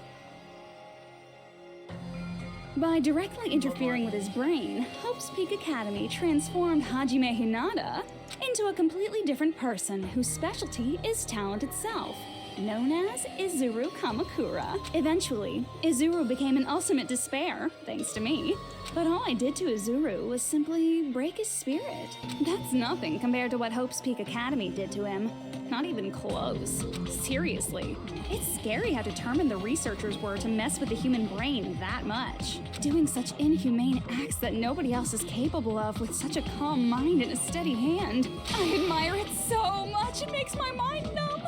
By directly interfering with his brain, Hope's Peak Academy transformed Hajime Hinata into a completely different person whose specialty is talent itself, known as Izuru Kamakura. Eventually, Izuru became an ultimate despair, thanks to me. But all I did to Izuru was simply break his spirit. That's nothing compared to what Hope's Peak Academy did to him. Not even close. Seriously, it's scary how determined the researchers were to mess with the human brain that much. Doing such inhumane acts that nobody else is capable of with such a calm mind and a steady hand. I admire it so much, it makes my mind numb.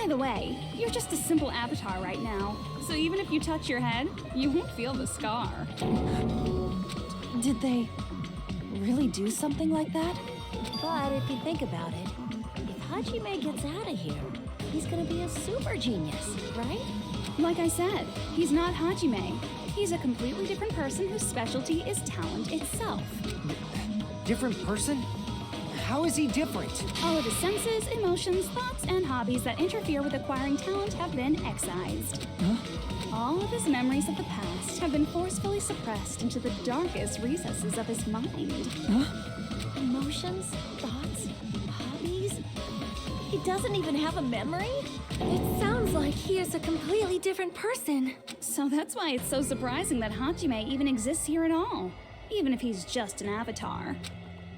By the way, you're just a simple avatar right now, so even if you touch your head, you won't feel the scar. Did they really do something like that? But if you think about it, if Hajime gets out of here, he's gonna be a super genius, right? Like I said, he's not Hajime. He's a completely different person whose specialty is talent itself. Different person? How is he different? All of his senses, emotions, thoughts, and hobbies that interfere with acquiring talent have been excised. All of his memories of the past have been forcefully suppressed into the darkest recesses of his mind. Emotions, thoughts, hobbies? He doesn't even have a memory? It sounds like he is a completely different person. So that's why it's so surprising that Hajime even exists here at all, even if he's just an avatar.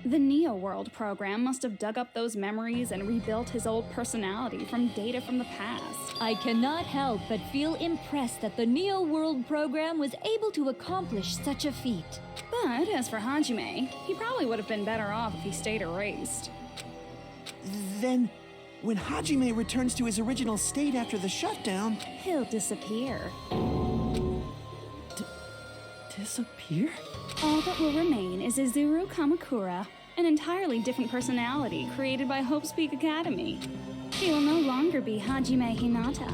The Neo World program must have dug up those memories and rebuilt his old personality from data from the past. I cannot help but feel impressed that the Neo World program was able to accomplish such a feat. But as for Hajime, he probably would have been better off if he stayed erased. Then, when Hajime returns to his original state after the shutdown, He'll disappear. Disappear? All that will remain is Izuru Kamakura, an entirely different personality created by Hope's Peak Academy. He will no longer be Hajime Hinata.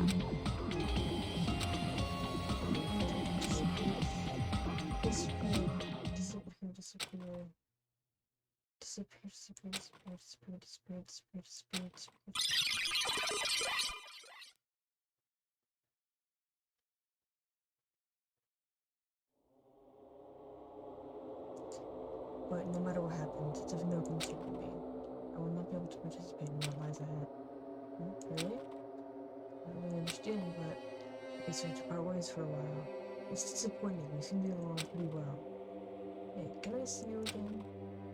But no matter what happens, it's of no concern to me. I will not be able to participate in the lives ahead. Really? guess we have to part ways for a while. It's disappointing. We seem to get along pretty well. Hey, can I see you again?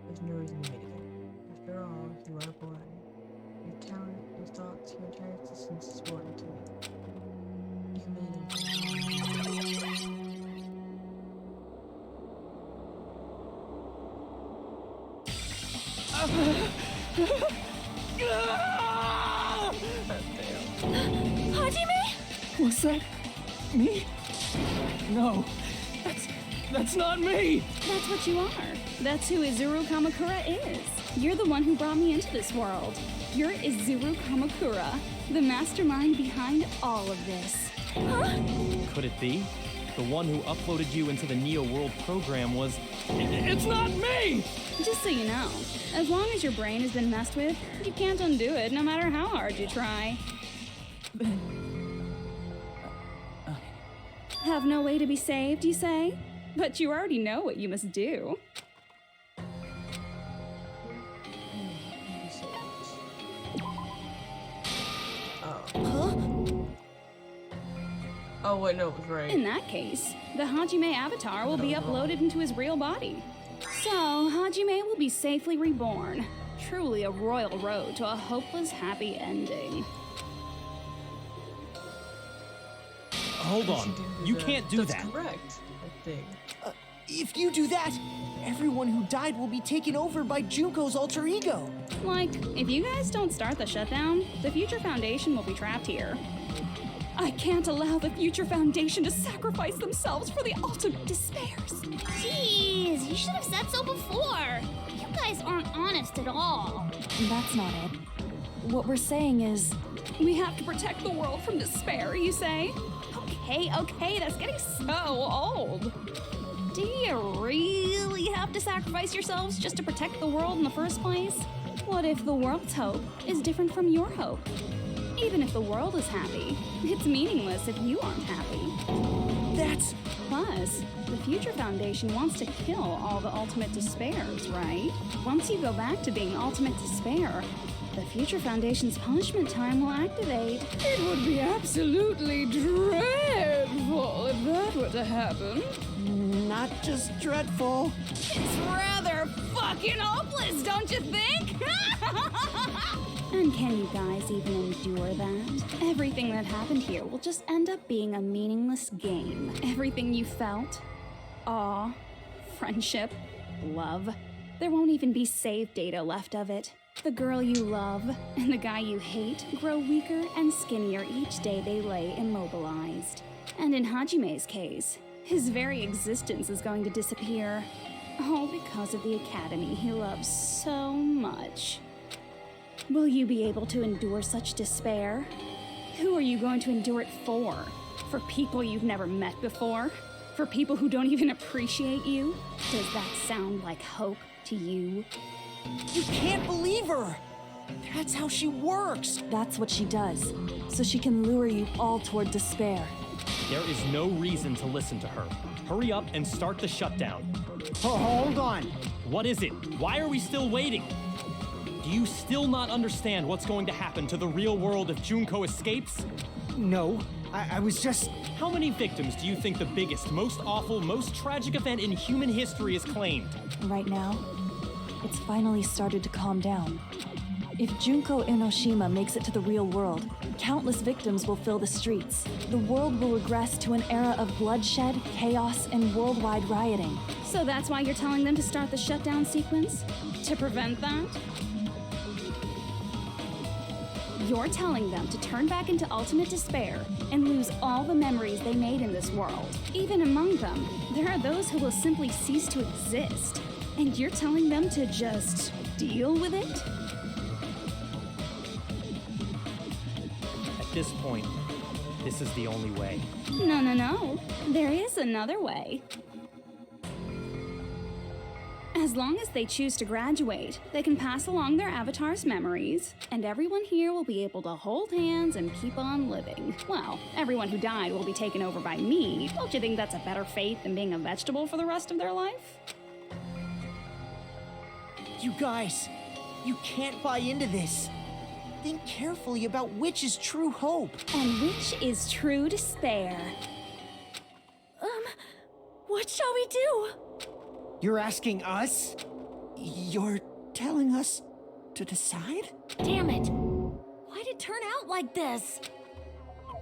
There's no reason to meet again. After all, you are a boy. Your talent, your thoughts, your entire existence is important to me. You mean... Hajime? Was that me? No, that's not me. That's what you are. That's who Izuru Kamakura is. You're the one who brought me into this world. You're Izuru Kamakura, the mastermind behind all of this. Huh? Could it be? The one who uploaded you into the Neo World program was... It's not me! Just so you know, as long as your brain has been messed with, you can't undo it no matter how hard you try. Have no way to be saved, you say? But you already know what you must do. Oh wait, no, it was right. In that case, the Hajime avatar will be uploaded into his real body. So, Hajime will be safely reborn. Truly a royal road to a hopeless, happy ending. Hold on. You can't do That's that. correct, I think. If you do that, everyone who died will be taken over by Junko's alter ego. Like, if you guys don't start the shutdown, the Future Foundation will be trapped here. I can't allow the Future Foundation to sacrifice themselves for the ultimate despairs. Jeez, you should have said so before. You guys aren't honest at all. That's not it. What we're saying is, We have to protect the world from despair, you say? Okay, that's getting so old. Do you really have to sacrifice yourselves just to protect the world in the first place? What if the world's hope is different from your hope? Even if the world is happy, it's meaningless if you aren't happy. That's... Plus, the Future Foundation wants to kill all the ultimate despairs, right? Once you go back to being ultimate despair, the Future Foundation's punishment time will activate. It would be absolutely dreadful if that were to happen. not just dreadful. It's rather fucking hopeless, don't you think? And can you guys even endure that? Everything that happened here will just end up being a meaningless game. Everything you felt, awe, friendship, love, there won't even be save data left of it. The girl you love and the guy you hate grow weaker and skinnier each day they lay immobilized. And in Hajime's case, his very existence is going to disappear. All because of the academy he loves so much. Will you be able to endure such despair? Who are you going to endure it for? For people you've never met before? For people who don't even appreciate you? Does that sound like hope to you? You can't believe her! That's how she works! That's what she does, so she can lure you all toward despair. There is no reason to listen to her. Hurry up and start the shutdown. Hold on. What is it? Why are we still waiting? Do you still not understand what's going to happen to the real world if Junko escapes? No, I was just... How many victims do you think the biggest, most awful, most tragic event in human history has claimed? Right now, it's finally started to calm down. If Junko Enoshima makes it to the real world, countless victims will fill the streets. The world will regress to an era of bloodshed, chaos, and worldwide rioting. So that's why you're telling them to start the shutdown sequence? To prevent that? You're telling them to turn back into ultimate despair and lose all the memories they made in this world. Even among them, there are those who will simply cease to exist. And you're telling them to just deal with it? At this point, this is the only way. No. There is another way. As long as they choose to graduate, they can pass along their avatar's memories, and everyone here will be able to hold hands and keep on living. Well, everyone who died will be taken over by me. Don't you think that's a better fate than being a vegetable for the rest of their life? You guys, you can't buy into this. think carefully about which is true hope. And which is true despair. What shall we do? You're asking us? You're telling us to decide? Damn it! Why'd it turn out like this? Oh,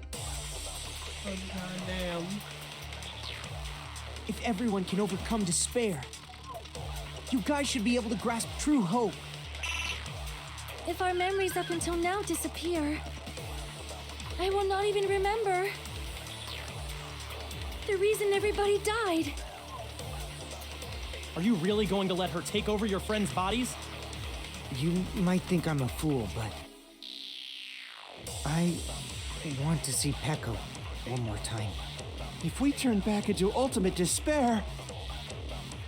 goddamn. If everyone can overcome despair, you guys should be able to grasp true hope. If our memories up until now disappear, I will not even remember the reason everybody died. Are you really going to let her take over your friends' bodies? You might think I'm a fool, but I want to see Peko one more time. If we turn back into ultimate despair,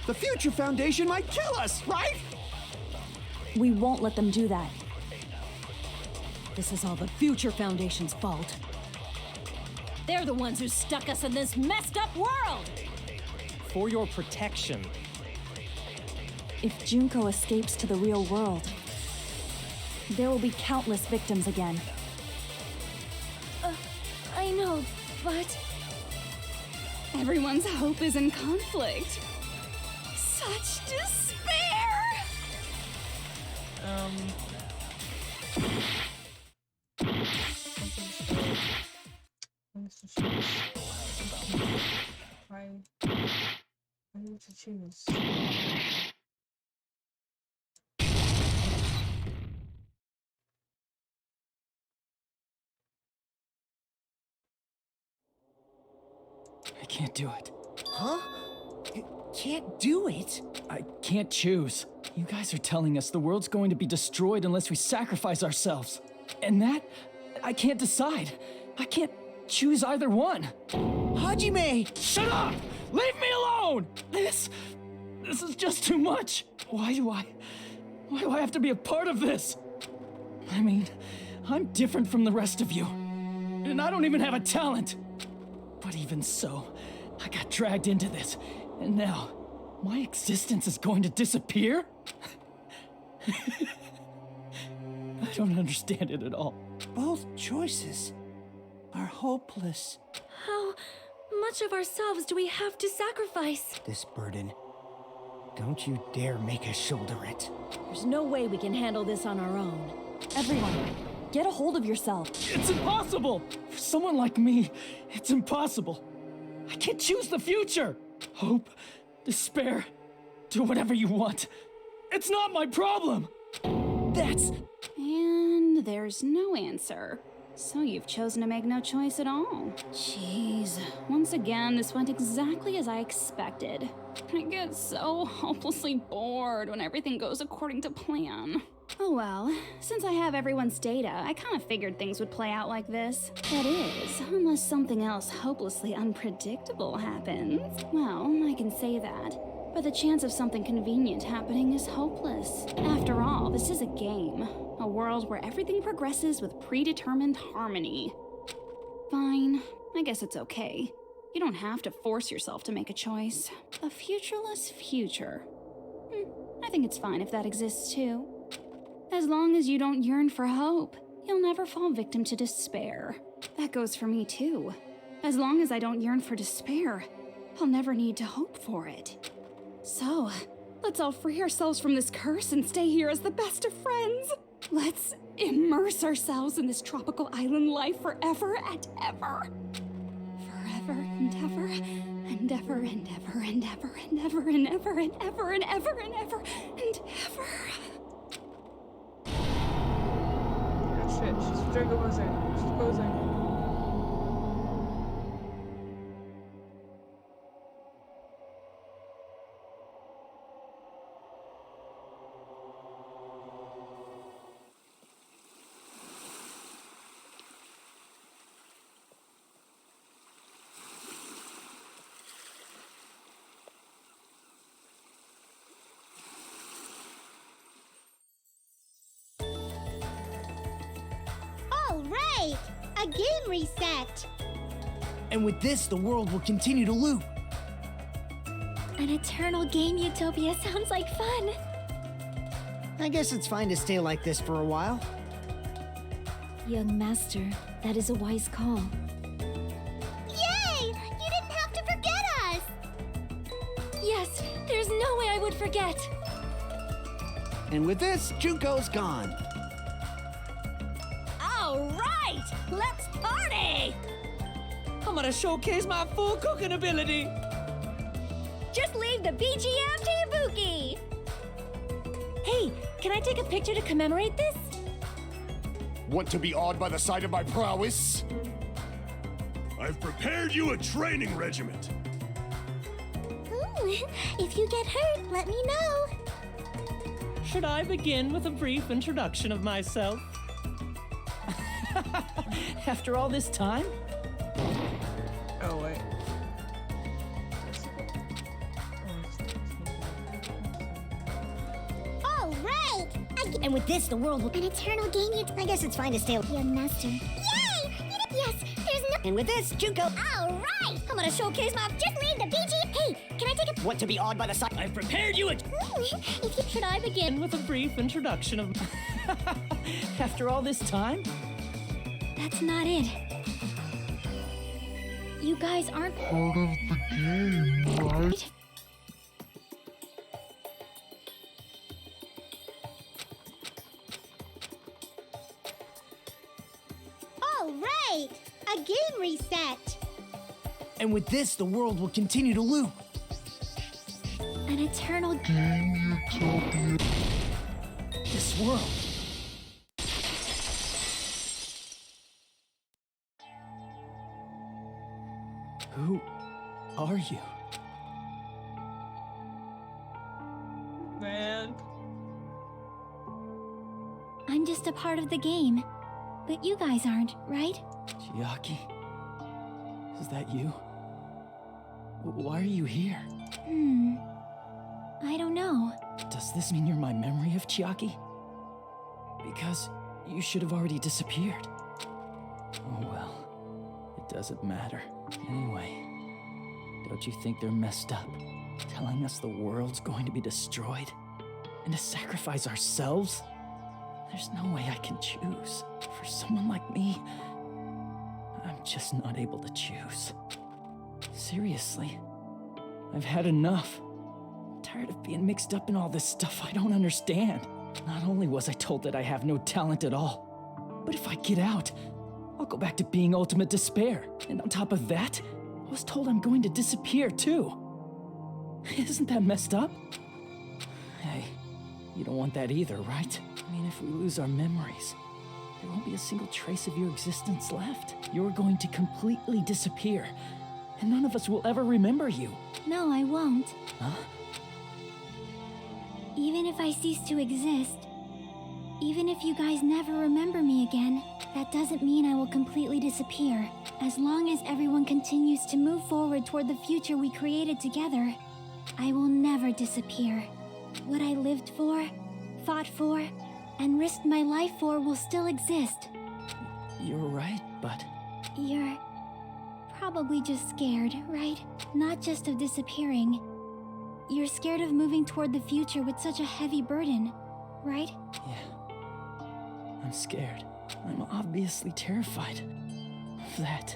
the Future Foundation might kill us, right? We won't let them do that. This is all the Future Foundation's fault. They're the ones who stuck us in this messed up world! For your protection. If Junko escapes to the real world, there will be countless victims again. I know, but... Everyone's hope is in conflict. Such despair! I need to choose. I can't do it. Huh? You can't do it? I can't choose. You guys are telling us the world's going to be destroyed unless we sacrifice ourselves. And that, I can't decide. I can't choose either one. Hajime! Shut up! Leave me alone! This is just too much. Why do I have to be a part of this? I mean, I'm different from the rest of you. And I don't even have a talent. But even so, I got dragged into this. And now, my existence is going to disappear? I don't understand it at all. Both choices are hopeless. How much of ourselves do we have to sacrifice? This burden, don't you dare make us shoulder it. There's no way we can handle this on our own. Everyone, get a hold of yourself. It's impossible! For someone like me, it's impossible. I can't choose the future! Hope, despair, do whatever you want. It's not my problem! That's... And there's no answer. So you've chosen to make no choice at all. Jeez. Once again, this went exactly as I expected. I get so hopelessly bored when everything goes according to plan. Oh well, since I have everyone's data, I kind of figured things would play out like this. That is, unless something else hopelessly unpredictable happens. Well, I can say that. But the chance of something convenient happening is hopeless. After all, this is a game. A world where everything progresses with predetermined harmony. Fine, I guess it's okay. You don't have to force yourself to make a choice. A futureless future. I think it's fine if that exists too. As long as you don't yearn for hope, you'll never fall victim to despair. That goes for me too. As long as I don't yearn for despair, I'll never need to hope for it. So, let's all free ourselves from this curse and stay here as the best of friends. Let's immerse ourselves in this tropical island life forever and ever. Forever and ever, and ever and ever and ever and ever and ever and ever and ever and ever and ever. Oh shit, she's Draco Buzzing. She's posing. All right! A game reset! And with this, the world will continue to loop. An eternal game utopia sounds like fun. I guess it's fine to stay like this for a while. Young master, that is a wise call. Yay! You didn't have to forget us! Yes, there's no way I would forget. And with this, Junko's gone. All right, let's party! I'm gonna showcase my full cooking ability. Just leave the BGM to Ibuki. Hey, can I take a picture to commemorate this? Want to be awed by the sight of my prowess? I've prepared you a training regiment. If you get hurt, let me know. Should I begin with a brief introduction of myself? After all this time? Oh, wait. All right! And with this, the world will... An eternal game, I guess it's fine to stay... Young master. Yay! Yes, there's no... And with this, Junko. All right! I'm gonna showcase my... Just leave the BG... Hey, can I take a... Want to be awed by the sight? I've prepared you a... If you... Should I begin? With a brief introduction of... After all this time? That's not it. You guys aren't Part of the game, right? All right! A game reset! And with this, the world will continue to loop. an eternal... Game Utopia. This world. Who are you? Man. I'm just a part of the game. But you guys aren't, right? Chiaki? Is that you? Why are you here? I don't know. Does this mean you're my memory of Chiaki? Because you should have already disappeared. Oh well, it doesn't matter. Anyway, don't you think they're messed up? Telling us the world's going to be destroyed? And to sacrifice ourselves? There's no way I can choose. For someone like me, I'm just not able to choose. Seriously, I've had enough. I'm tired of being mixed up in all this stuff I don't understand. Not only was I told that I have no talent at all, but if I get out, I'll go back to being ultimate despair. And on top of that, I was told I'm going to disappear too. Isn't that messed up? Hey, you don't want that either, right? I mean, if we lose our memories, there won't be a single trace of your existence left. You're going to completely disappear, and none of us will ever remember you. No, I won't. Huh? Even if I cease to exist, even if you guys never remember me again, that doesn't mean I will completely disappear. As long as everyone continues to move forward toward the future we created together, I will never disappear. What I lived for, fought for, and risked my life for will still exist. You're right, but... You're probably just scared, right? Not just of disappearing. You're scared of moving toward the future with such a heavy burden, right? Yeah. I'm scared. I'm obviously terrified of that.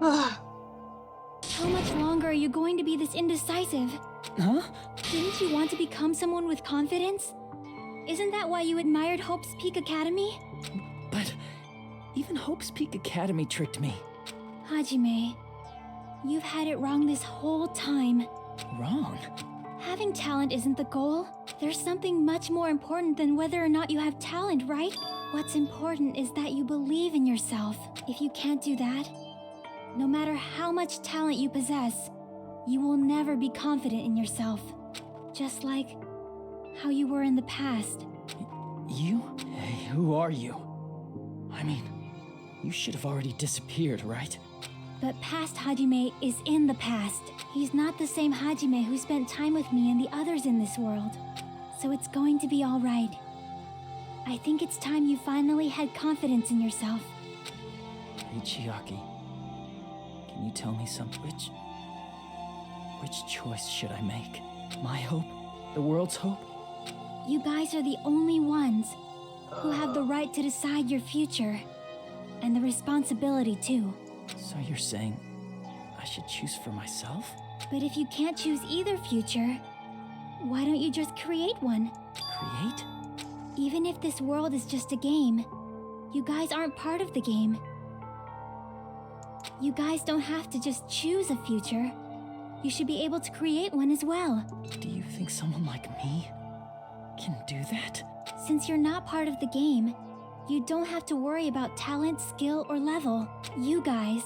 How much longer are you going to be this indecisive? Huh? Didn't you want to become someone with confidence? Isn't that why you admired Hope's Peak Academy? But even Hope's Peak Academy tricked me. Hajime, you've had it wrong this whole time. Wrong? Having talent isn't the goal. There's something much more important than whether or not you have talent, right? What's important is that you believe in yourself. If you can't do that, no matter how much talent you possess, you will never be confident in yourself. Just like how you were in the past. You? Hey, who are you? I mean, you should have already disappeared, right? But past Hajime is in the past. He's not the same Hajime who spent time with me and the others in this world. So it's going to be all right. I think it's time you finally had confidence in yourself. Hey, Chiaki. Can you tell me something? Which choice should I make? My hope? The world's hope? You guys are the only ones who have the right to decide your future. And the responsibility, too. So you're saying I should choose for myself? But if you can't choose either future, why don't you just create one? Create? Even if this world is just a game, you guys aren't part of the game. You guys don't have to just choose a future. You should be able to create one as well. Do you think someone like me can do that? Since you're not part of the game, you don't have to worry about talent, skill, or level. You guys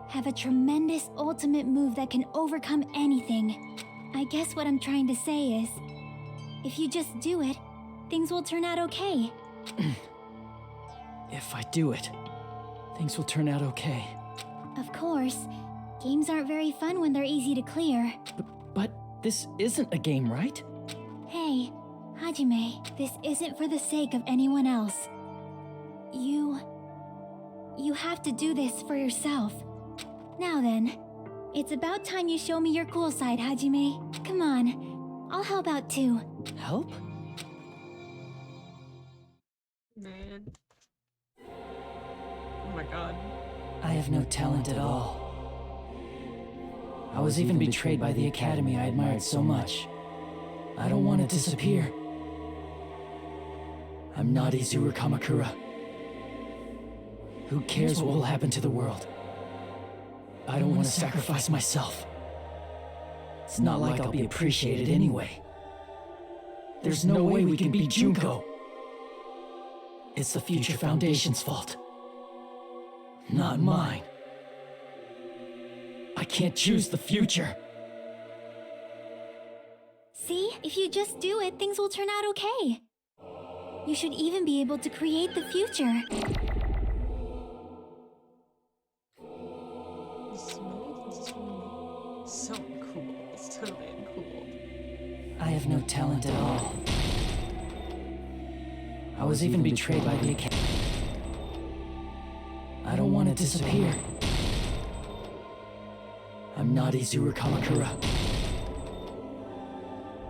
have a tremendous ultimate move that can overcome anything. I guess what I'm trying to say is, if you just do it, things will turn out okay. If I do it, things will turn out okay. Of course, games aren't very fun when they're easy to clear. But this isn't a game, right? Hey, Hajime, this isn't for the sake of anyone else. You have to do this for yourself. Now then, it's about time you show me your cool side, Hajime. Come on, I'll help out too. Help? Man. Oh my god. I have no talent at all. I was even betrayed by the academy I admired so much. I don't want to disappear. I'm not Izuru Kamakura. Who cares what will happen to the world? I don't want to sacrifice myself. It's not like I'll be appreciated anyway. There's no way we can beat Junko. It's the Future Foundation's fault. Not mine. I can't choose the future. See, if you just do it, things will turn out okay. You should even be able to create the future. So cool. It's totally cool. I have no talent at all. I was even betrayed by the academy. I don't want to disappear. I'm not Izuru Kamakura.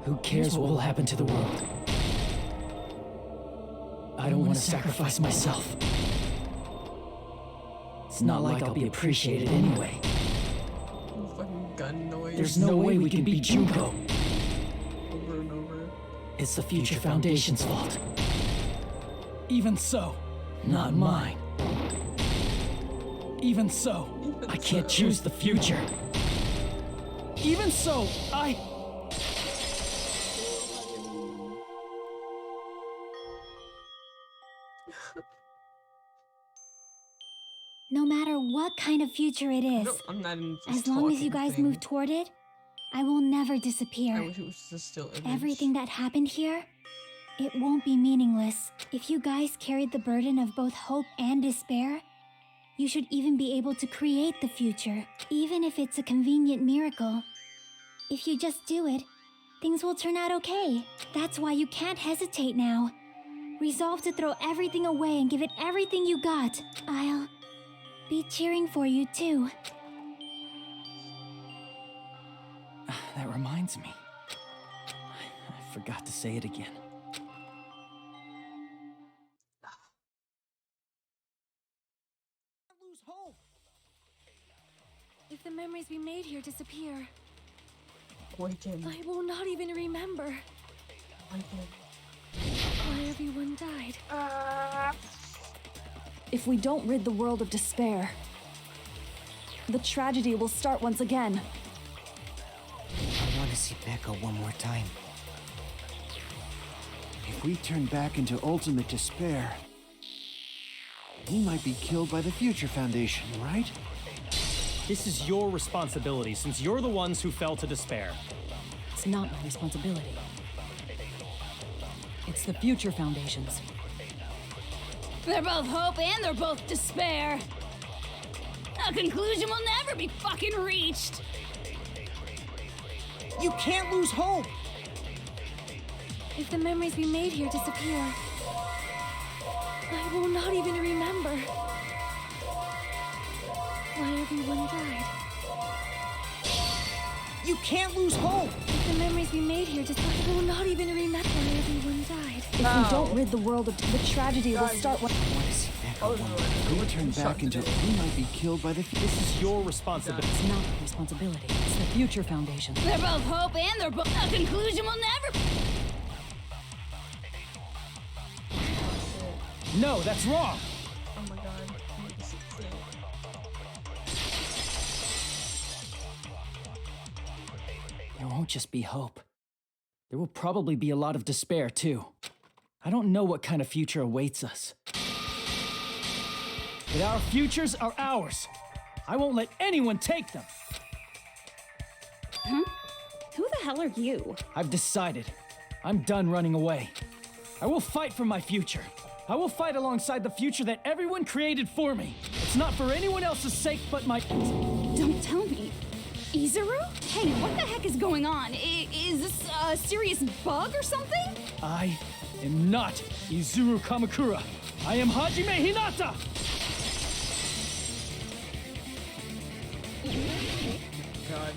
Who cares what will happen to the world? I don't want to sacrifice myself. It's not like I'll be appreciated anyway. Fucking gun noise. There's no way we can beat Junko. Over and over. It's the Future Foundation's fault. Even so, not mine. Even so, I can't choose the future. Even so, No matter what kind of future it is, I'm not even as long as you guys thing. move toward it, I will never disappear. I wish it was just still image. Everything that happened here, it won't be meaningless. If you guys carried the burden of both hope and despair, you should even be able to create the future, even if it's a convenient miracle. If you just do it, things will turn out okay. That's why you can't hesitate now. Resolve to throw everything away and give it everything you got. I'll be cheering for you too. That reminds me. I forgot to say it again. Lose hope. If the memories we made here disappear, Awaken. I will not even remember Awaken. why everyone died. If we don't rid the world of despair, the tragedy will start once again. I want to see Becca one more time. If we turn back into ultimate despair, we might be killed by the Future Foundation, right? This is your responsibility, since you're the ones who fell to despair. It's not my responsibility. It's the Future Foundation's. They're both hope and they're both despair. A conclusion will never be fucking reached. You can't lose hope! If the memories we made here disappear, I will not even remember why everyone died. You can't lose hope! The memories we made here just will not even remember everyone died. If we don't rid the world of the tragedy, will start when. If we turn back into, we might be killed by the. This is your responsibility. It's not a responsibility. It's the Future Foundation. They're both hope and they're both. A conclusion will never. No, that's wrong. Oh my god. There won't just be hope. There will probably be a lot of despair, too. I don't know what kind of future awaits us. But our futures are ours. I won't let anyone take them. Huh? Who the hell are you? I've decided. I'm done running away. I will fight for my future. I will fight alongside the future that everyone created for me. It's not for anyone else's sake but my... Don't tell me. Izuru? Hey, what the heck is going on? Is this a serious bug or something? I am not Izuru Kamakura. I am Hajime Hinata! God.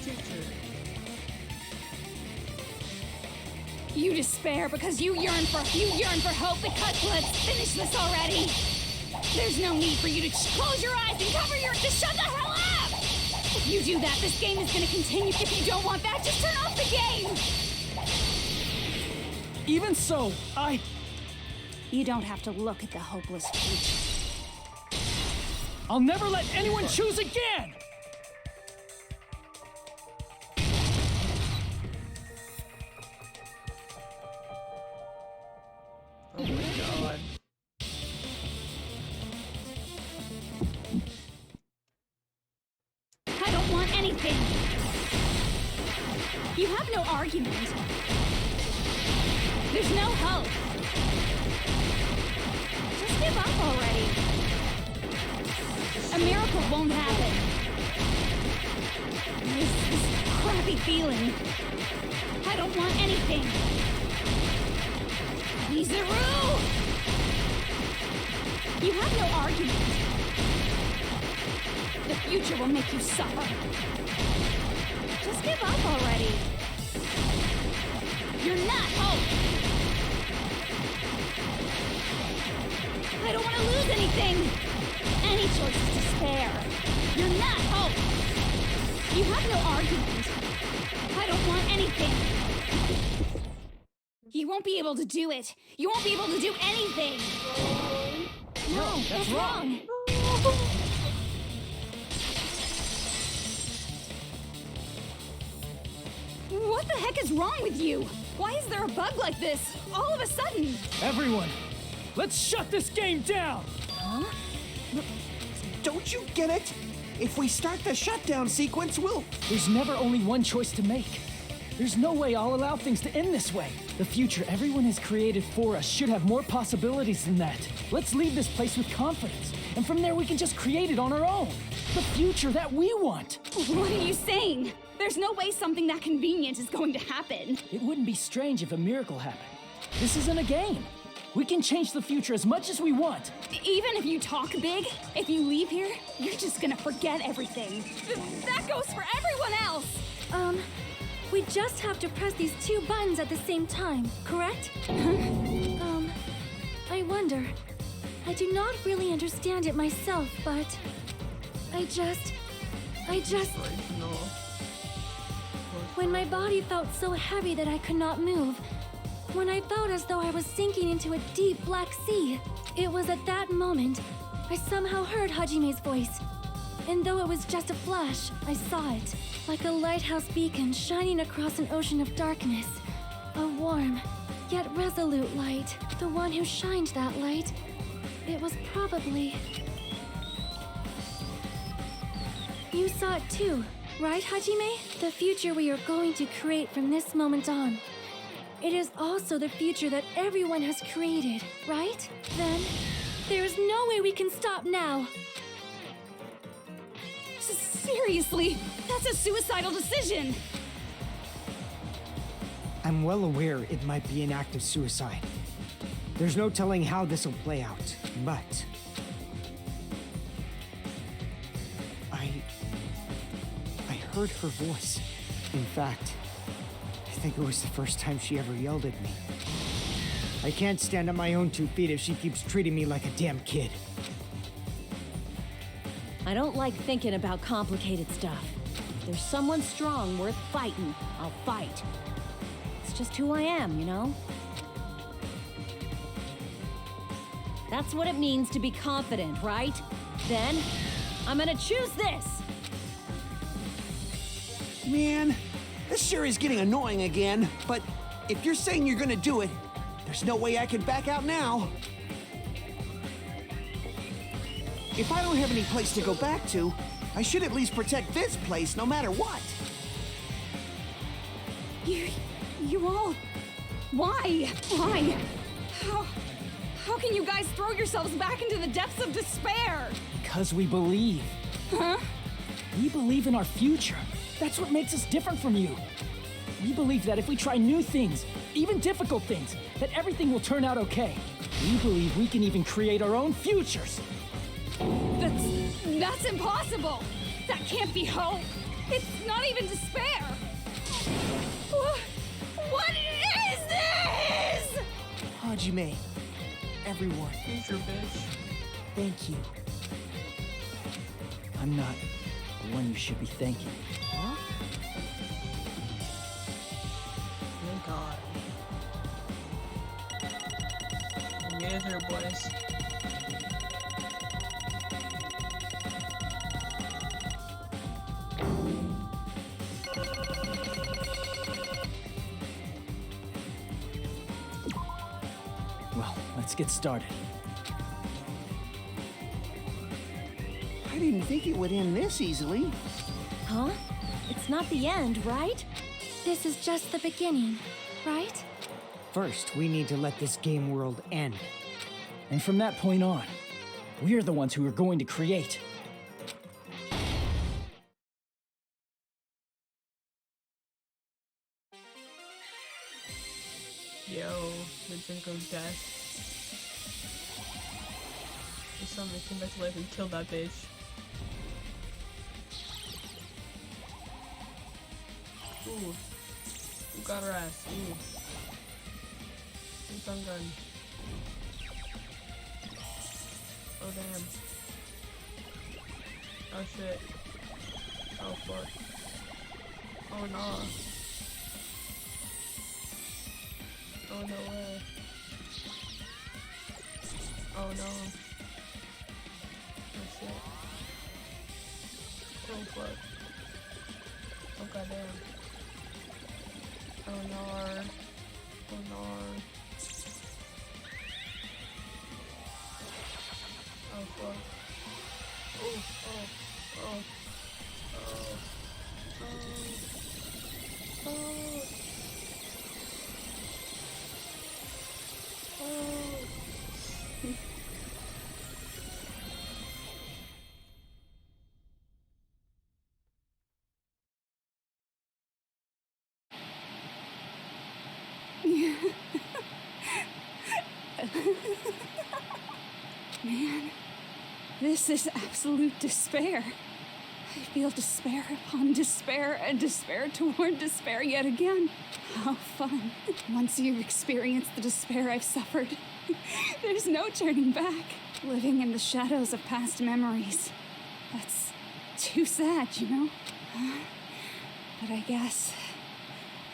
Teacher. You despair because you yearn for hope. Because let's finish this already. There's no need for you to close your eyes and cover your... Just shut the hell up! If you do that, this game is gonna continue. If you don't want that, just turn off the game! Even so, You don't have to look at the hopeless future. I'll never let anyone choose again! Oh my god. I don't want anything. You have no argument. There's no hope. Just give up already. A miracle won't happen. This crappy feeling. I don't want anything. Izuru! You have no argument. The future will make you suffer. Just give up already. You're not hope. I don't want to lose anything. Any choice is despair. You're not hope. You have no argument. I don't want anything. You won't be able to do it. You won't be able to do anything. No, that's wrong. What the heck is wrong with you? Why is there a bug like this all of a sudden? Everyone, let's shut this game down! Huh? Don't you get it? If we start the shutdown sequence, we'll... There's never only one choice to make. There's no way I'll allow things to end this way. The future everyone has created for us should have more possibilities than that. Let's leave this place with confidence, and from there we can just create it on our own. The future that we want. What are you saying? There's no way something that convenient is going to happen. It wouldn't be strange if a miracle happened. This isn't a game. We can change the future as much as we want. Even if you talk big, if you leave here, you're just gonna forget everything. That goes for everyone else! We just have to press these two buttons at the same time, correct? I wonder. I do not really understand it myself, but... I just... No. When my body felt so heavy that I could not move, when I felt as though I was sinking into a deep black sea, it was at that moment I somehow heard Hajime's voice. And though it was just a flash, I saw it, like a lighthouse beacon shining across an ocean of darkness. A warm, yet resolute light. The one who shined that light, it was probably... You saw it too, right, Hajime? The future we are going to create from this moment on. It is also the future that everyone has created, right? Then, there is no way we can stop now. Seriously, that's a suicidal decision. I'm well aware it might be an act of suicide. There's no telling how this will play out, but... heard her voice. In fact, I think it was the first time she ever yelled at me. I can't stand on my own 2 feet if she keeps treating me like a damn kid. I don't like thinking about complicated stuff. If there's someone strong worth fighting, I'll fight. It's just who I am, you know? That's what it means to be confident, right? Then, I'm gonna choose this! Man, this sure is getting annoying again, but if you're saying you're gonna do it, there's no way I can back out now. If I don't have any place to go back to, I should at least protect this place no matter what. You all... Why? Why? How can you guys throw yourselves back into the depths of despair? Because we believe. Huh? We believe in our future. That's what makes us different from you. We believe that if we try new things, even difficult things, that everything will turn out okay. We believe we can even create our own futures. That's impossible! That can't be hope! It's not even despair! What is this?! Hajime, everyone, Future bitch. thank you. I'm not the one you should be thanking. Huh? Thank God. Yeah, there, boys. Well, let's get started. I didn't think it would end this easily. Huh? It's not the end, right? This is just the beginning, right? First, we need to let this game world end. And from that point on, we're the ones who are going to create. Yo, the drink of death. This summoner came back to life and killed that bitch. Ooh. Who got her ass? Ooh. Stun gun. Oh damn. Oh shit. Oh fuck. Oh no. Oh no way. Oh no. Oh shit. Oh fuck. Oh goddamn. Oh no. Oh no. Oh fuck. Oh, oh, oh. Oh. Oh. Oh. Man, this is absolute despair. I feel despair upon despair and despair toward despair yet again. How fun. Once you've experienced the despair I've suffered, there's no turning back. Living in the shadows of past memories. That's too sad, you know? But I guess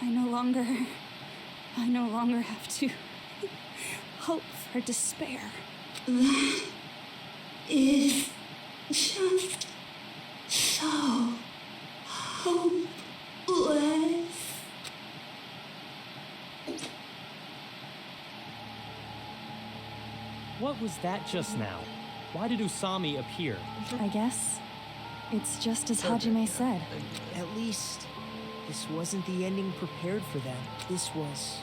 I no longer have to hope for despair. That is just so hopeless. What was that just now? Why did Usami appear? I guess it's just as Hajime said. At least, this wasn't the ending prepared for them. This was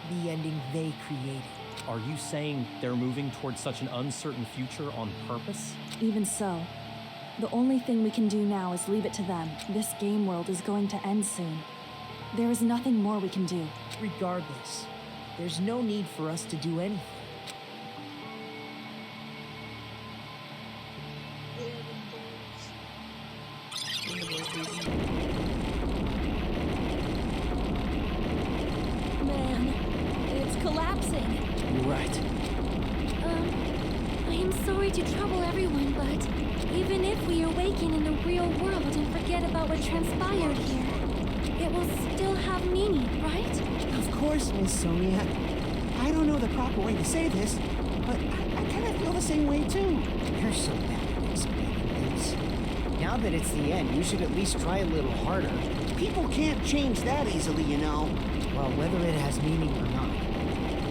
the ending they created. Are you saying they're moving towards such an uncertain future on purpose? Even so, the only thing we can do now is leave it to them. This game world is going to end soon. There is nothing more we can do. Regardless, there's no need for us to do anything. right. I am sorry to trouble everyone, but even if we awaken in the real world and forget about what transpired here, it will still have meaning, right? Of course, Miss Sonia. I don't know the proper way to say this, but I kind of feel the same way too. You're so bad at explaining things. Now that it's the end, you should at least try a little harder. People can't change that easily, you know. Well, whether it has meaning or not,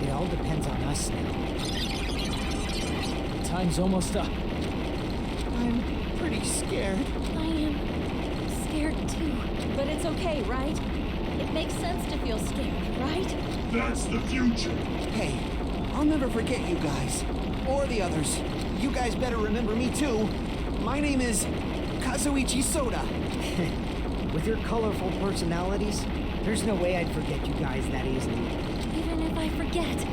it all depends on us now. Time's almost up. I'm pretty scared. I am scared too. But it's okay, right? It makes sense to feel scared, right? That's the future. Hey, I'll never forget you guys. Or the others. You guys better remember me too. My name is Kazuichi Soda. With your colorful personalities, there's no way I'd forget you guys that easily. Even if I forget,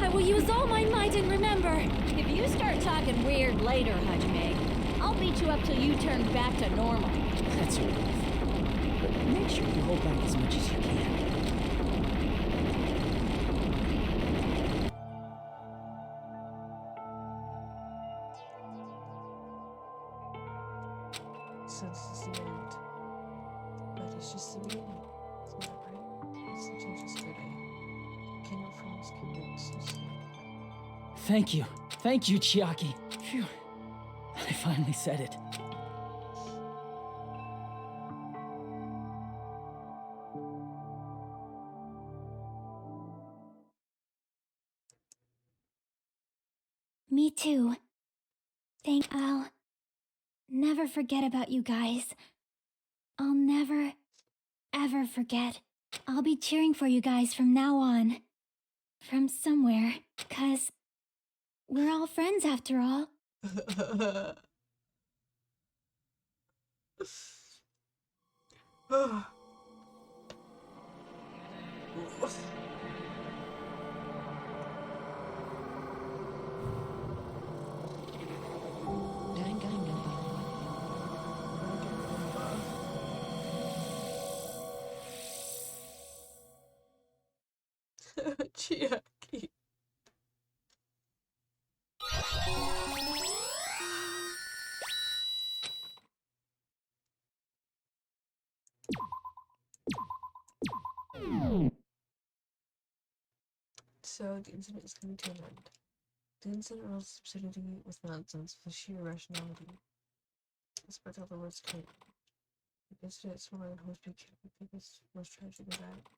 I will use all my might and remember. If you start talking weird later, Hajime, I'll beat you up till you turn back to normal. That's a relief. But make sure you hold back as much as you can. So this is the end. But it's just the beginning. Isn't that right? It's such yesterday. Can your friends keep it so soon? Thank you. Thank you, Chiaki. Phew. I finally said it. Me too. I'll never forget about you guys. I'll never, ever forget. I'll be cheering for you guys from now on. From somewhere. 'Cause we're all friends after all. Chiaki. So the incident is coming to an end. The incident was subsiding with nonsense for sheer rationality. Despite all the words came. The incident swallowed and host became the biggest, most tragic event.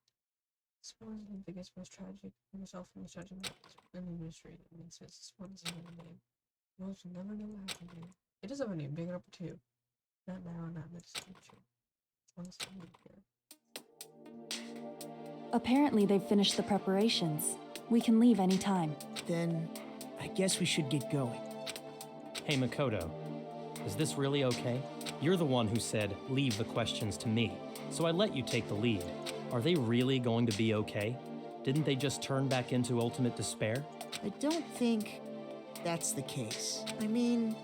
This one is the biggest, most tragic, and was often most tragic in the mystery. It makes sense. This one is a name. Most will never know what happened here. It does have a name, big enough for two. Not now, not in the future. Honestly, here. Apparently, they've finished the preparations. We can leave any time. Then, I guess we should get going. Hey, Makoto. Is this really okay? You're the one who said, leave the questions to me. So I let you take the lead. Are they really going to be okay? Didn't they just turn back into ultimate despair? I don't think that's the case. I mean,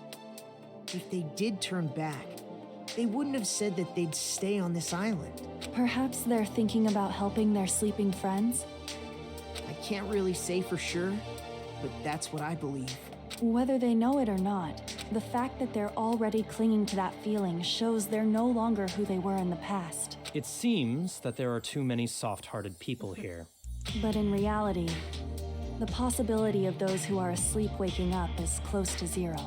if they did turn back, they wouldn't have said that they'd stay on this island. Perhaps they're thinking about helping their sleeping friends? I can't really say for sure, but that's what I believe. Whether they know it or not, the fact that they're already clinging to that feeling shows they're no longer who they were in the past. It seems that there are too many soft-hearted people here. But in reality, the possibility of those who are asleep waking up is close to zero.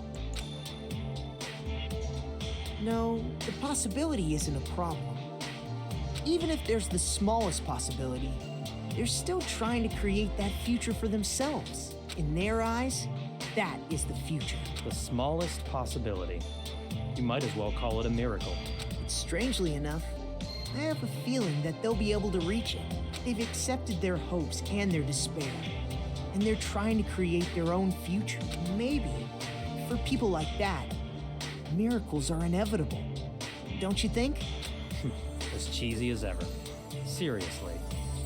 No, the possibility isn't a problem. Even if there's the smallest possibility, they're still trying to create that future for themselves. In their eyes, that is the future. The smallest possibility. You might as well call it a miracle. But strangely enough, I have a feeling that they'll be able to reach it. They've accepted their hopes and their despair, and they're trying to create their own future. Maybe, for people like that, miracles are inevitable. Don't you think? As cheesy as ever. Seriously,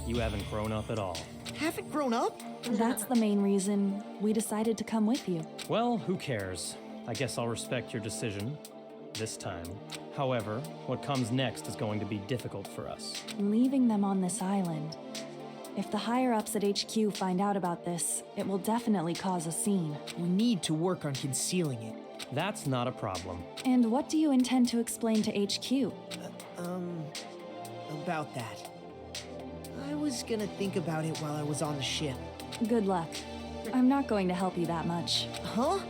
you haven't grown up at all. Haven't grown up? That's the main reason we decided to come with you. Well, who cares? I guess I'll respect your decision. This time. However, what comes next is going to be difficult for us. Leaving them on this island. If the higher-ups at HQ find out about this, it will definitely cause a scene. We need to work on concealing it. That's not a problem. And what do you intend to explain to HQ? About that. I was gonna think about it while I was on the ship. Good luck. I'm not going to help you that much. Huh?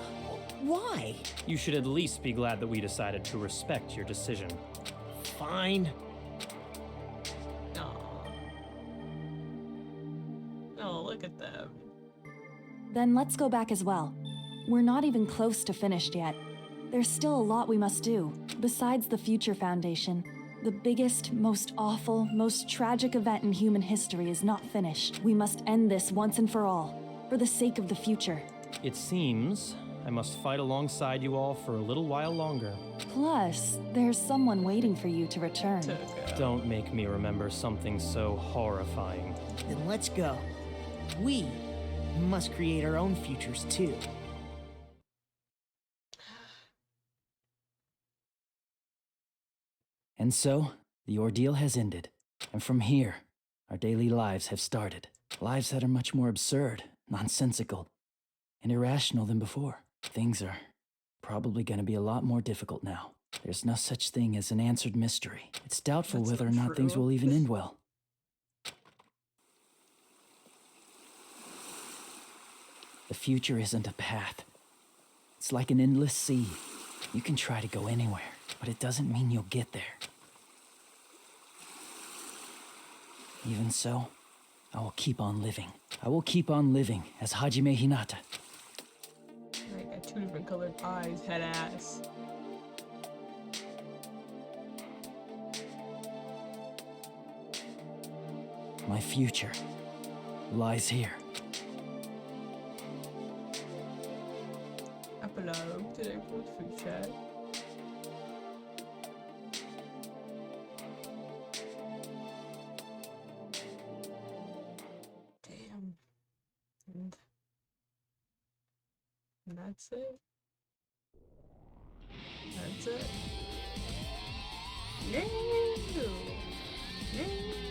Why? You should at least be glad that we decided to respect your decision. Fine. Oh, look at them. Then let's go back as well. We're not even close to finished yet. There's still a lot we must do. Besides the Future Foundation, the biggest, most awful, most tragic event in human history is not finished. We must end this once and for all, for the sake of the future. It seems I must fight alongside you all for a little while longer. Plus, there's someone waiting for you to return. Don't make me remember something so horrifying. Then let's go. We must create our own futures too. And so, the ordeal has ended. And from here, our daily lives have started. Lives that are much more absurd, nonsensical, and irrational than before. Things are probably going to be a lot more difficult now. There's no such thing as an answered mystery. It's doubtful whether or not things will even end well. The future isn't a path. It's like an endless sea. You can try to go anywhere, but it doesn't mean you'll get there. Even so, I will keep on living. I will keep on living as Hajime Hinata. I got two different colored eyes, head ass. My future lies here. Epilogue to the future. Damn. And that's it. That's it. Yeah. Yeah.